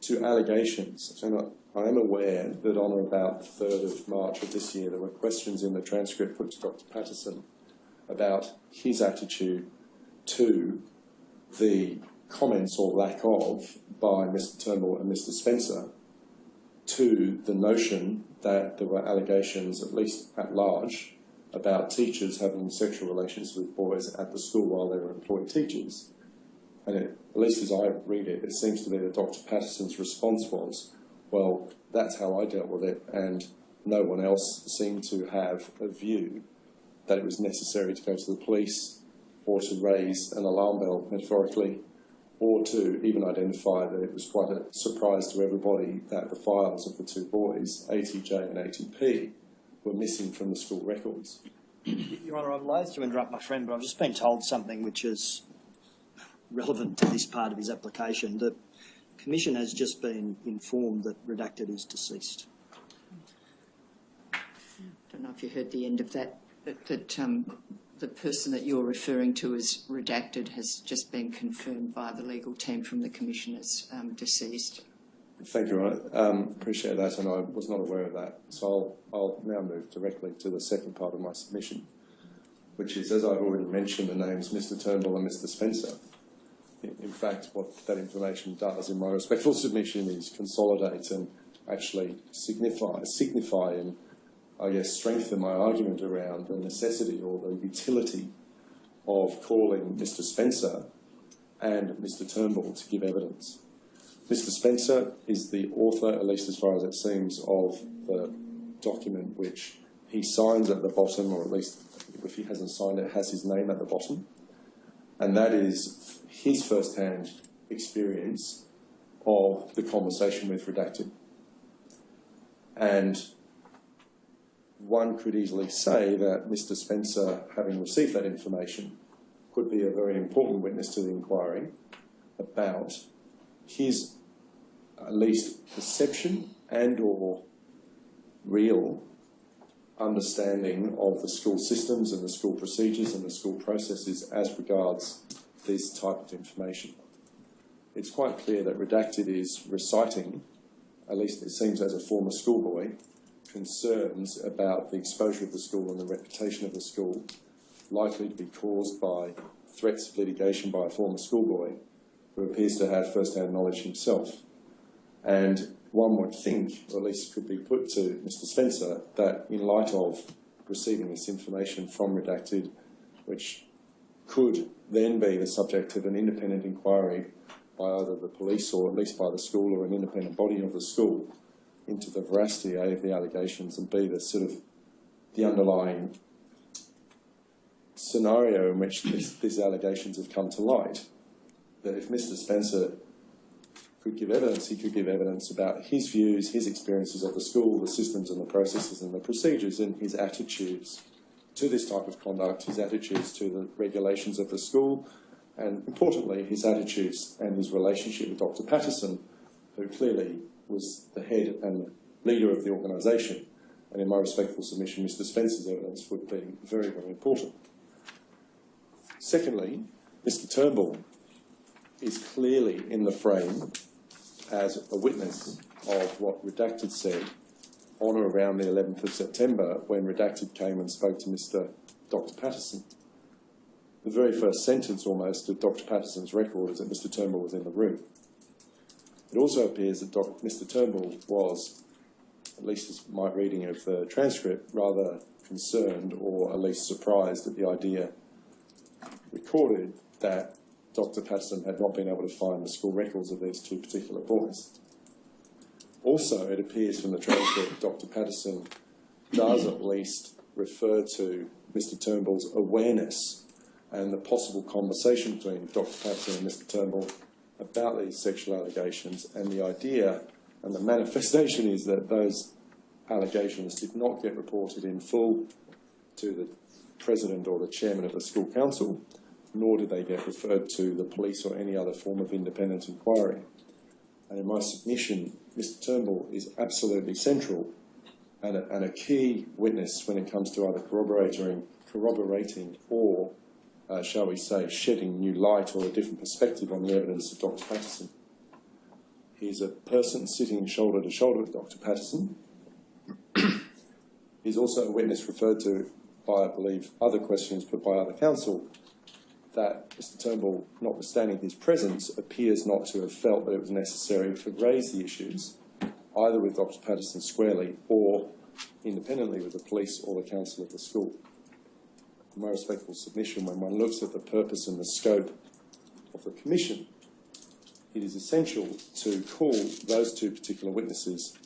to allegations. And I am aware that on about the 3rd of March of this year, there were questions in the transcript put to Dr. Patterson about his attitude to the comments or lack of by Mr. Turnbull and Mr. Spencer to the notion that there were allegations, at least at large, about teachers having sexual relations with boys at the school while they were employed teachers. And at least as I read it, it seems to be that Dr. Patterson's response was, well, that's how I dealt with it, and no one else seemed to have a view that it was necessary to go to the police or to raise an alarm bell, metaphorically, or to even identify that it was quite a surprise to everybody that the files of the 2 boys, ATJ and ATP, were missing from the school records. Your Honour, I'm loath to interrupt my friend, but I've just been told something which is relevant to this part of his application. The Commission has just been informed that Redacted is deceased. I don't know if you heard the end of that, the person that you're referring to as Redacted has just been confirmed by the legal team from the Commission as deceased. Thank you, Your Honour. Appreciate that, and I was not aware of that. So I'll now move directly to the second part of my submission, which is, as I've already mentioned, the names Mr Turnbull and Mr Spencer. In fact, what that information does, in my respectful submission, is consolidate and actually signify and, I guess, strengthen my argument around the necessity or the utility of calling Mr Spencer and Mr Turnbull to give evidence. Mr Spencer is the author, at least as far as it seems, of the document which he signs at the bottom, or at least if he hasn't signed it, has his name at the bottom. And that is his first-hand experience of the conversation with Redacted. And one could easily say that Mr Spencer, having received that information, could be a very important witness to the inquiry about his at least perception and or real understanding of the school systems and the school procedures and the school processes as regards this type of information. It's quite clear that Redacted is reciting, at least it seems as a former schoolboy, concerns about the exposure of the school and the reputation of the school likely to be caused by threats of litigation by a former schoolboy who appears to have first-hand knowledge himself. And one would think, or at least could be put to Mr Spencer, that in light of receiving this information from Redacted, which could then be the subject of an independent inquiry by either the police or at least by the school or an independent body of the school into the veracity A, of the allegations, and B, the sort of the underlying scenario in which these allegations have come to light, that if Mr Spencer could give evidence, he could give evidence about his views, his experiences of the school, the systems and the processes and the procedures, and his attitudes to this type of conduct, his attitudes to the regulations of the school, and importantly, his attitudes and his relationship with Dr Patterson, who clearly was the head and leader of the organisation. And in my respectful submission, Mr Spencer's evidence would be very, very important. Secondly, Mr Turnbull is clearly in the frame as a witness of what Redacted said on or around the 11th of September when Redacted came and spoke to Dr Patterson. The very first sentence almost of Dr Patterson's record is that Mr Turnbull was in the room. It also appears that Mr Turnbull was, at least as my reading of the transcript, rather concerned or at least surprised at the idea recorded that Dr Patterson had not been able to find the school records of these two particular boys. Also, it appears from the transcript Dr Patterson does at least refer to Mr Turnbull's awareness and the possible conversation between Dr Patterson and Mr Turnbull about these sexual allegations, and the idea and the manifestation is that those allegations did not get reported in full to the president or the chairman of the school council, nor did they get referred to the police or any other form of independent inquiry. And in my submission, Mr Turnbull is absolutely central and a key witness when it comes to either corroborating or, shall we say, shedding new light or a different perspective on the evidence of Dr Patterson. He's a person sitting shoulder to shoulder with Dr Patterson. He's also a witness referred to by, I believe, other questions put by other counsel, that Mr Turnbull, notwithstanding his presence, appears not to have felt that it was necessary to raise the issues either with Dr Patterson squarely or independently with the police or the council of the school. In my respectful submission, when one looks at the purpose and the scope of the commission, it is essential to call those two particular witnesses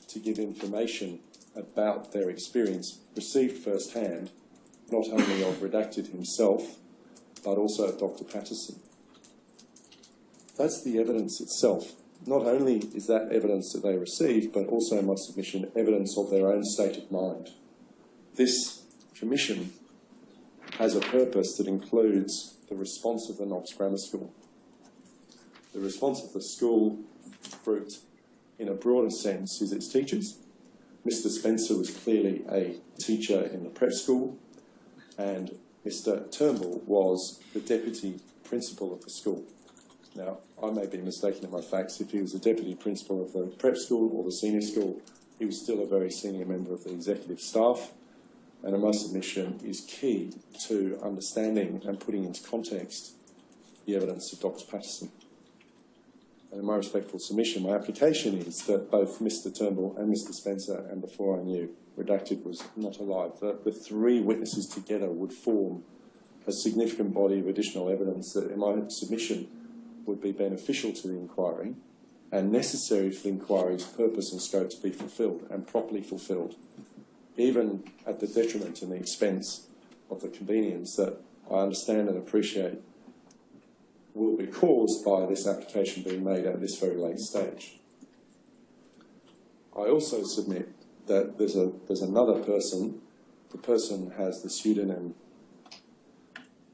to give information about their experience received firsthand, not only of Redacted himself, but also of Dr Patterson. That's the evidence itself. Not only is that evidence that they received, but also in my submission, evidence of their own state of mind. This commission has a purpose that includes the response of the Knox Grammar School. The response of the school fruit, in a broader sense, is its teachers. Mr. Spencer was clearly a teacher in the prep school, and Mr. Turnbull was the deputy principal of the school. Now, I may be mistaken in my facts. If he was the deputy principal of the prep school or the senior school, he was still a very senior member of the executive staff, and in my submission is key to understanding and putting into context the evidence of Dr. Patterson. And in my respectful submission, my application is that both Mr. Turnbull and Mr. Spencer, and before I knew Redacted was not alive, that the three witnesses together would form a significant body of additional evidence that, in my submission, would be beneficial to the inquiry and necessary for the inquiry's purpose and scope to be fulfilled and properly fulfilled, even at the detriment and the expense of the convenience that I understand and appreciate will be caused by this application being made at this very late stage. I also submit that there's another person. The person has the pseudonym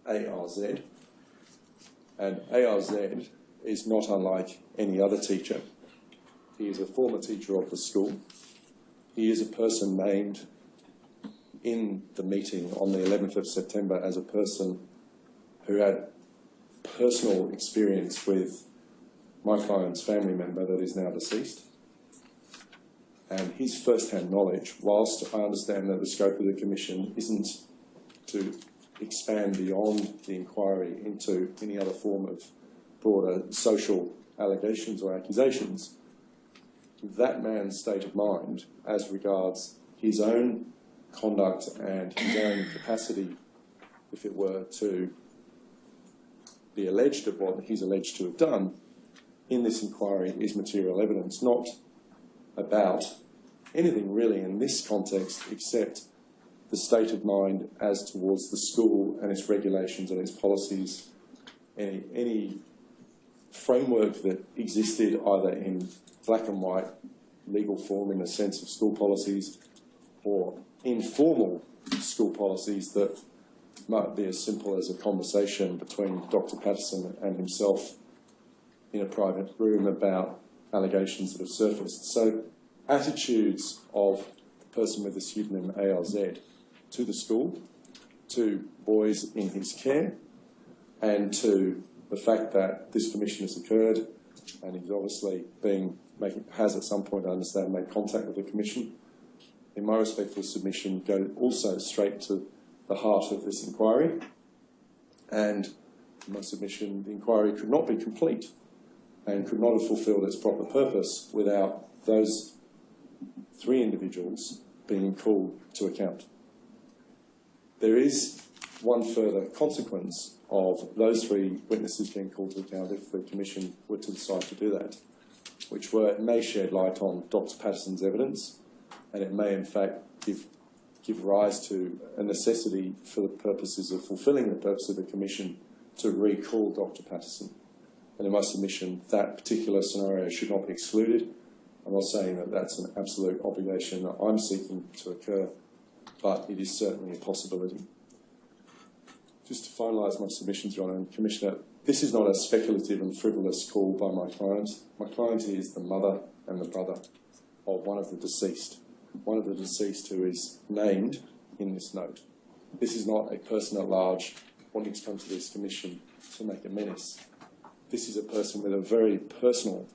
ARZ, and ARZ is not unlike any other teacher. He is a former teacher of the school. He is a person named in the meeting on the 11th of September as a person who had personal experience with my client's family member that is now deceased. And his first-hand knowledge, whilst I understand that the scope of the Commission isn't to expand beyond the inquiry into any other form of broader social allegations or accusations, that man's state of mind as regards his own conduct and his own capacity, if it were to be alleged of what he's alleged to have done in this inquiry, is material evidence, not about anything really in this context except the state of mind as towards the school and its regulations and its policies, any framework that existed either in black and white legal form in the sense of school policies or informal school policies that might be as simple as a conversation between Dr. Patterson and himself in a private room about allegations that have surfaced. So attitudes of the person with the pseudonym ALZ to the school, to boys in his care, and to the fact that this commission has occurred, and he's obviously has at some point, I understand, made contact with the commission. In my respectful submission, go also straight to the heart of this inquiry, and in my submission, the inquiry could not be complete and could not have fulfilled its proper purpose without those three individuals being called to account. There is one further consequence of those three witnesses being called to account if the Commission were to decide to do that, which may shed light on Dr. Patterson's evidence, and it may in fact give rise to a necessity for the purposes of fulfilling the purpose of the Commission to recall Dr. Patterson. And in my submission, that particular scenario should not be excluded. I'm not saying that that's an absolute obligation that I'm seeking to occur, but it is certainly a possibility. Just to finalise my submissions, Your Honour and Commissioner, this is not a speculative and frivolous call by my client. My client is the mother and the brother of one of the deceased who is named in this note. This is not a person at large wanting to come to this commission to make a menace. This is a person with a very personal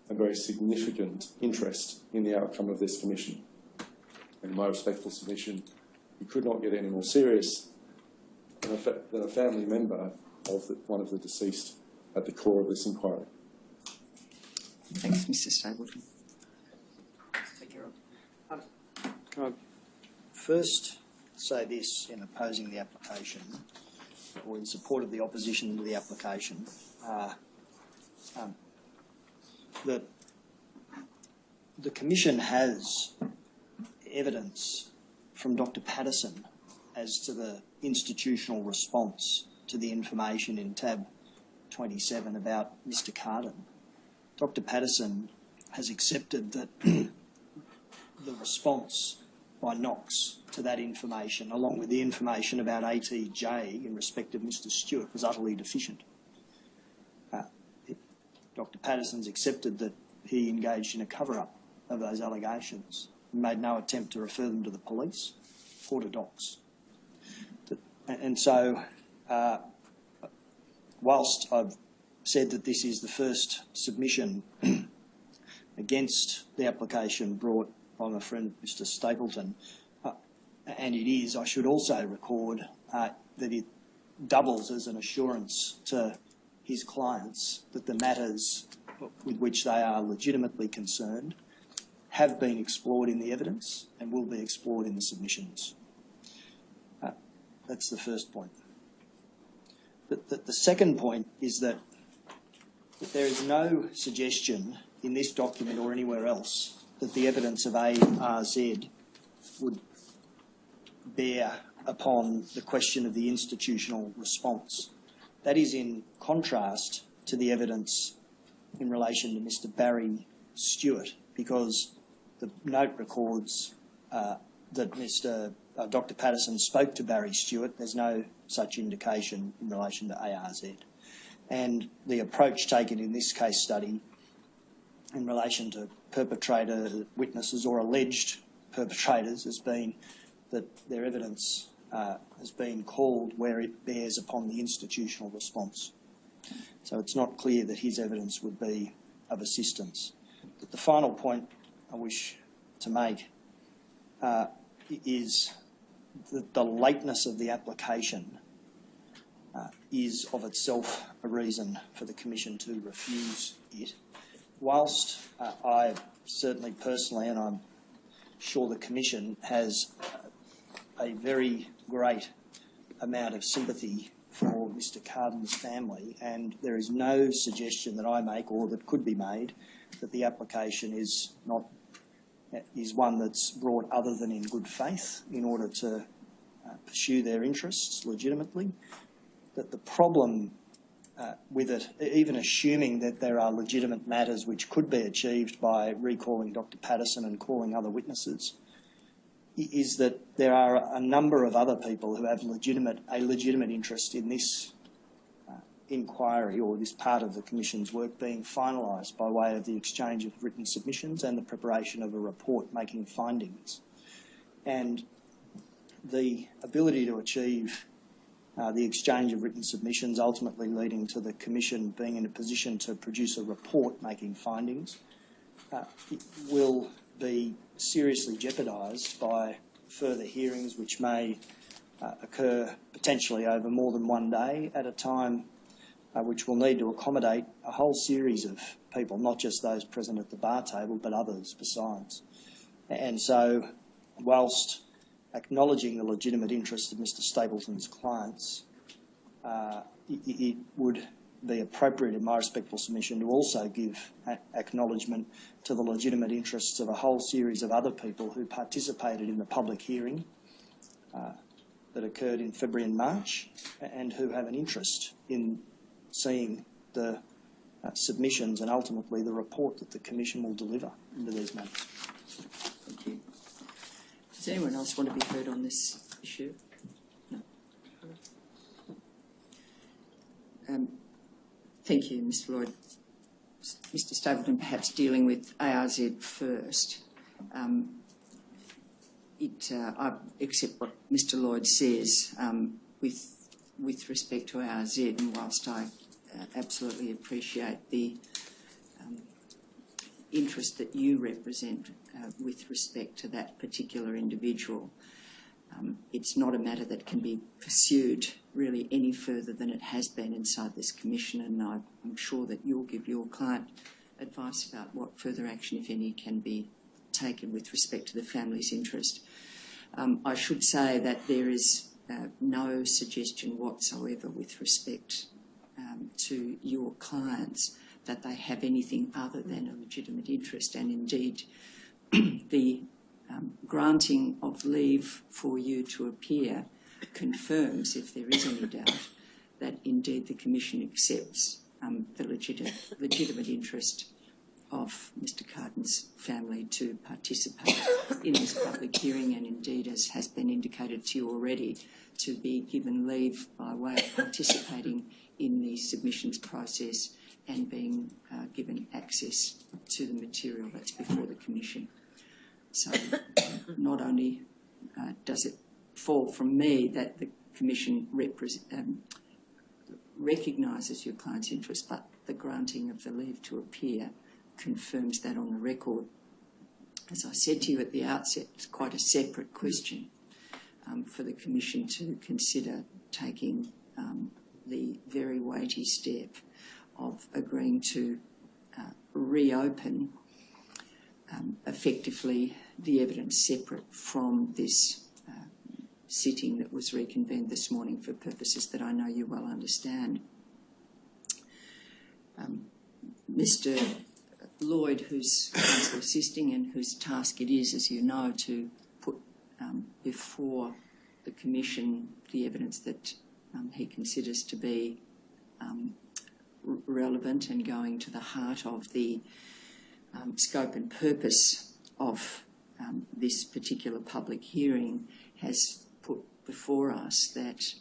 and very significant interest in the outcome of this commission. And in my respectful submission, you could not get any more serious than a family member of one of the deceased at the core of this inquiry. Thanks, Mr. Stapleton. Can I first say this in opposing the application, or in support of the opposition to the application, that the Commission has evidence from Dr. Patterson as to the institutional response to the information in tab 27 about Mr. Carden. Dr. Patterson has accepted that the response by Knox to that information, along with the information about ATJ in respect of Mr Stewart, was utterly deficient. Dr Patterson's accepted that he engaged in a cover-up of those allegations and made no attempt to refer them to the police or to docs. And so, whilst I've said that this is the first submission against the application brought by my friend Mr Stapleton, and it is, I should also record that it doubles as an assurance to his clients that the matters with which they are legitimately concerned have been explored in the evidence and will be explored in the submissions. That's the first point. The second point is that there is no suggestion in this document or anywhere else that the evidence of ARZ would bear upon the question of the institutional response. That is in contrast to the evidence in relation to Mr Barry Stewart, because the note records that Dr Patterson spoke to Barry Stewart. There's no such indication in relation to ARZ. And the approach taken in this case study in relation to perpetrator witnesses or alleged perpetrators has been that their evidence has been called where it bears upon the institutional response. So it's not clear that his evidence would be of assistance. But the final point I wish to make is that the lateness of the application is of itself a reason for the Commission to refuse it. Whilst I certainly personally, and I'm sure the Commission has a very great amount of sympathy for Mr Carden's family, and there is no suggestion that I make or that could be made that the application is one that's brought other than in good faith in order to pursue their interests legitimately. That the problem with it, even assuming that there are legitimate matters which could be achieved by recalling Dr Patterson and calling other witnesses, is that there are a number of other people who have a legitimate interest in this inquiry or this part of the Commission's work being finalised by way of the exchange of written submissions and the preparation of a report making findings. And the ability to achieve the exchange of written submissions ultimately leading to the Commission being in a position to produce a report making findings will be seriously jeopardised by further hearings which may occur potentially over more than one day at a time which will need to accommodate a whole series of people, not just those present at the bar table but others besides. And so whilst acknowledging the legitimate interest of Mr Stapleton's clients, it would be appropriate in my respectful submission to also give acknowledgement to the legitimate interests of a whole series of other people who participated in the public hearing that occurred in February and March and who have an interest in seeing the submissions and ultimately the report that the Commission will deliver into these matters. Thank you. Does anyone else want to be heard on this issue? No. Thank you, Mr Lloyd. Mr Stapleton, perhaps dealing with ARZ first. I accept what Mr Lloyd says with respect to ARZ, and whilst I absolutely appreciate the interest that you represent with respect to that particular individual, it's not a matter that can be pursued really any further than it has been inside this Commission, and I'm sure that you'll give your client advice about what further action, if any, can be taken with respect to the family's interest. I should say that there is no suggestion whatsoever with respect to your clients that they have anything other than a legitimate interest, and indeed the granting of leave for you to appear confirms, if there is any doubt, that indeed the Commission accepts the legitimate interest of Mr Carden's family to participate in this public hearing, and indeed, as has been indicated to you already, to be given leave by way of participating in the submissions process and being given access to the material that's before the Commission. So not only does it fall from me that the Commission recognises your client's interest, but the granting of the leave to appear confirms that on the record. As I said to you at the outset, it's quite a separate question for the Commission to consider taking the very weighty step of agreeing to reopen effectively the evidence separate from this sitting that was reconvened this morning for purposes that I know you well understand. Mr Lloyd, who's counsel assisting and whose task it is, as you know, to put before the Commission the evidence that he considers to be relevant and going to the heart of the scope and purpose of this particular public hearing, has put before us that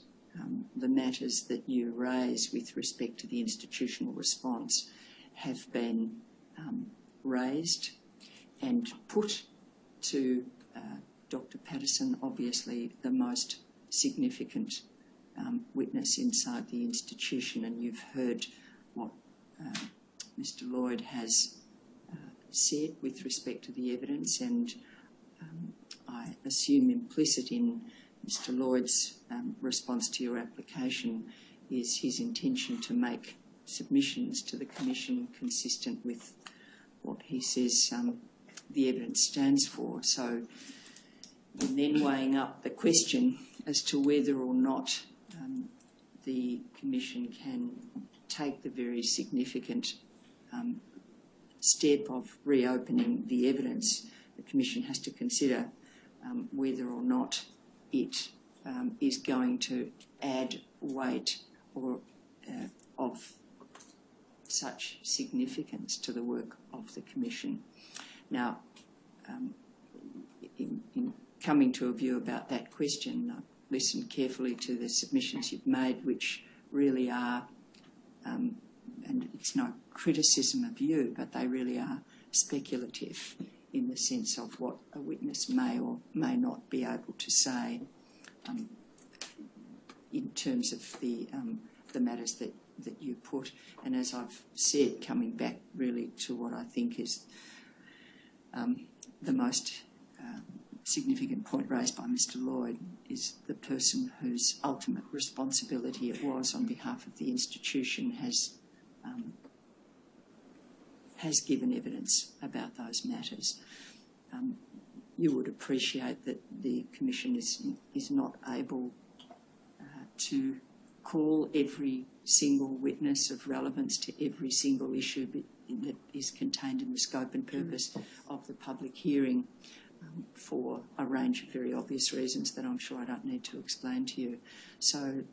the matters that you raise with respect to the institutional response have been raised and put to Dr Patterson, obviously the most significant witness inside the institution, and you've heard what Mr Lloyd has said with respect to the evidence, and I assume implicit in Mr Lloyd's response to your application is his intention to make submissions to the Commission consistent with what he says the evidence stands for. So in then weighing up the question as to whether or not the Commission can take the very significant step of reopening the evidence, the Commission has to consider whether or not it is going to add weight or of such significance to the work of the Commission. Now, in coming to a view about that question, I've listened carefully to the submissions you've made, which really are, and it's no criticism of you, but they really are speculative in the sense of what a witness may or may not be able to say in terms of the matters that you put. And as I've said, coming back really to what I think is the most significant point raised by Mr Lloyd, is the person whose ultimate responsibility it was on behalf of the institution has given evidence about those matters. You would appreciate that the Commission is not able to call every single witness of relevance to every single issue that is contained in the scope and purpose of the public hearing for a range of very obvious reasons that I'm sure I don't need to explain to you. So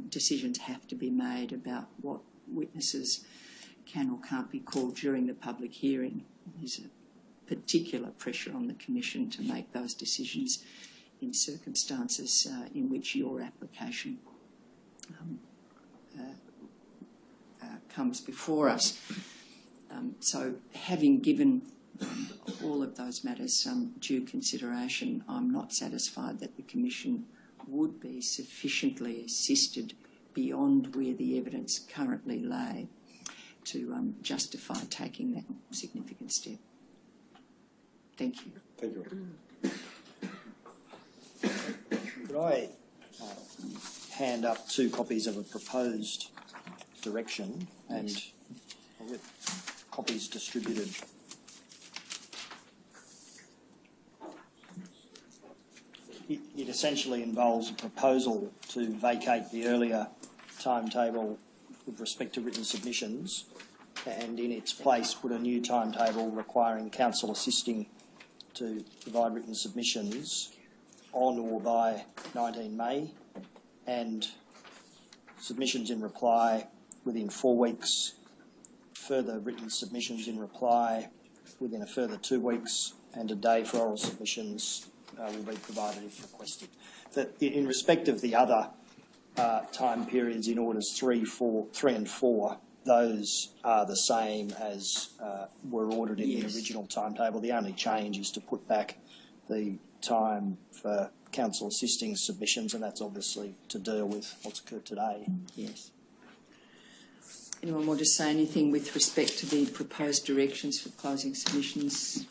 decisions have to be made about what witnesses can or can't be called during the public hearing. There's a particular pressure on the Commission to make those decisions in circumstances in which your application comes before us. So having given all of those matters some due consideration, I'm not satisfied that the Commission would be sufficiently assisted beyond where the evidence currently lay to justify taking that significant step. Thank you. Thank you. Could I hand up 2 copies of a proposed direction, and I'll get copies distributed. It essentially involves a proposal to vacate the earlier timetable with respect to written submissions, and in its place put a new timetable requiring counsel assisting to provide written submissions on or by 19 May and submissions in reply within 4 weeks further written submissions in reply within a further 2 weeks, and a day for oral submissions will be provided if requested. In respect of the other time periods in orders 3 and 4, those are the same as were ordered in the original timetable. The only change is to put back the time for council assisting submissions, and that's obviously to deal with what's occurred today. Yes. Anyone want to say anything with respect to the proposed directions for closing submissions?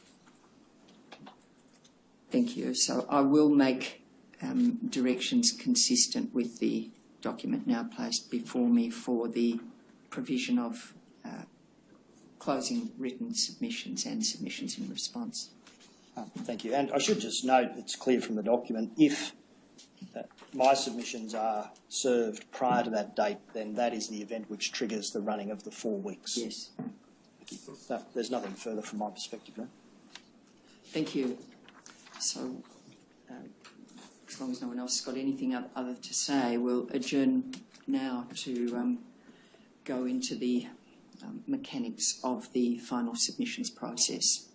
Thank you. So I will make directions consistent with the document now placed before me for the provision of closing written submissions and submissions in response. Thank you. And I should just note, it's clear from the document, if my submissions are served prior to that date, then that is the event which triggers the running of the 4 weeks. Yes. No, there's nothing further from my perspective, no? Thank you. So, as long as no one else has got anything other to say, we'll adjourn now to go into the mechanics of the final submissions process.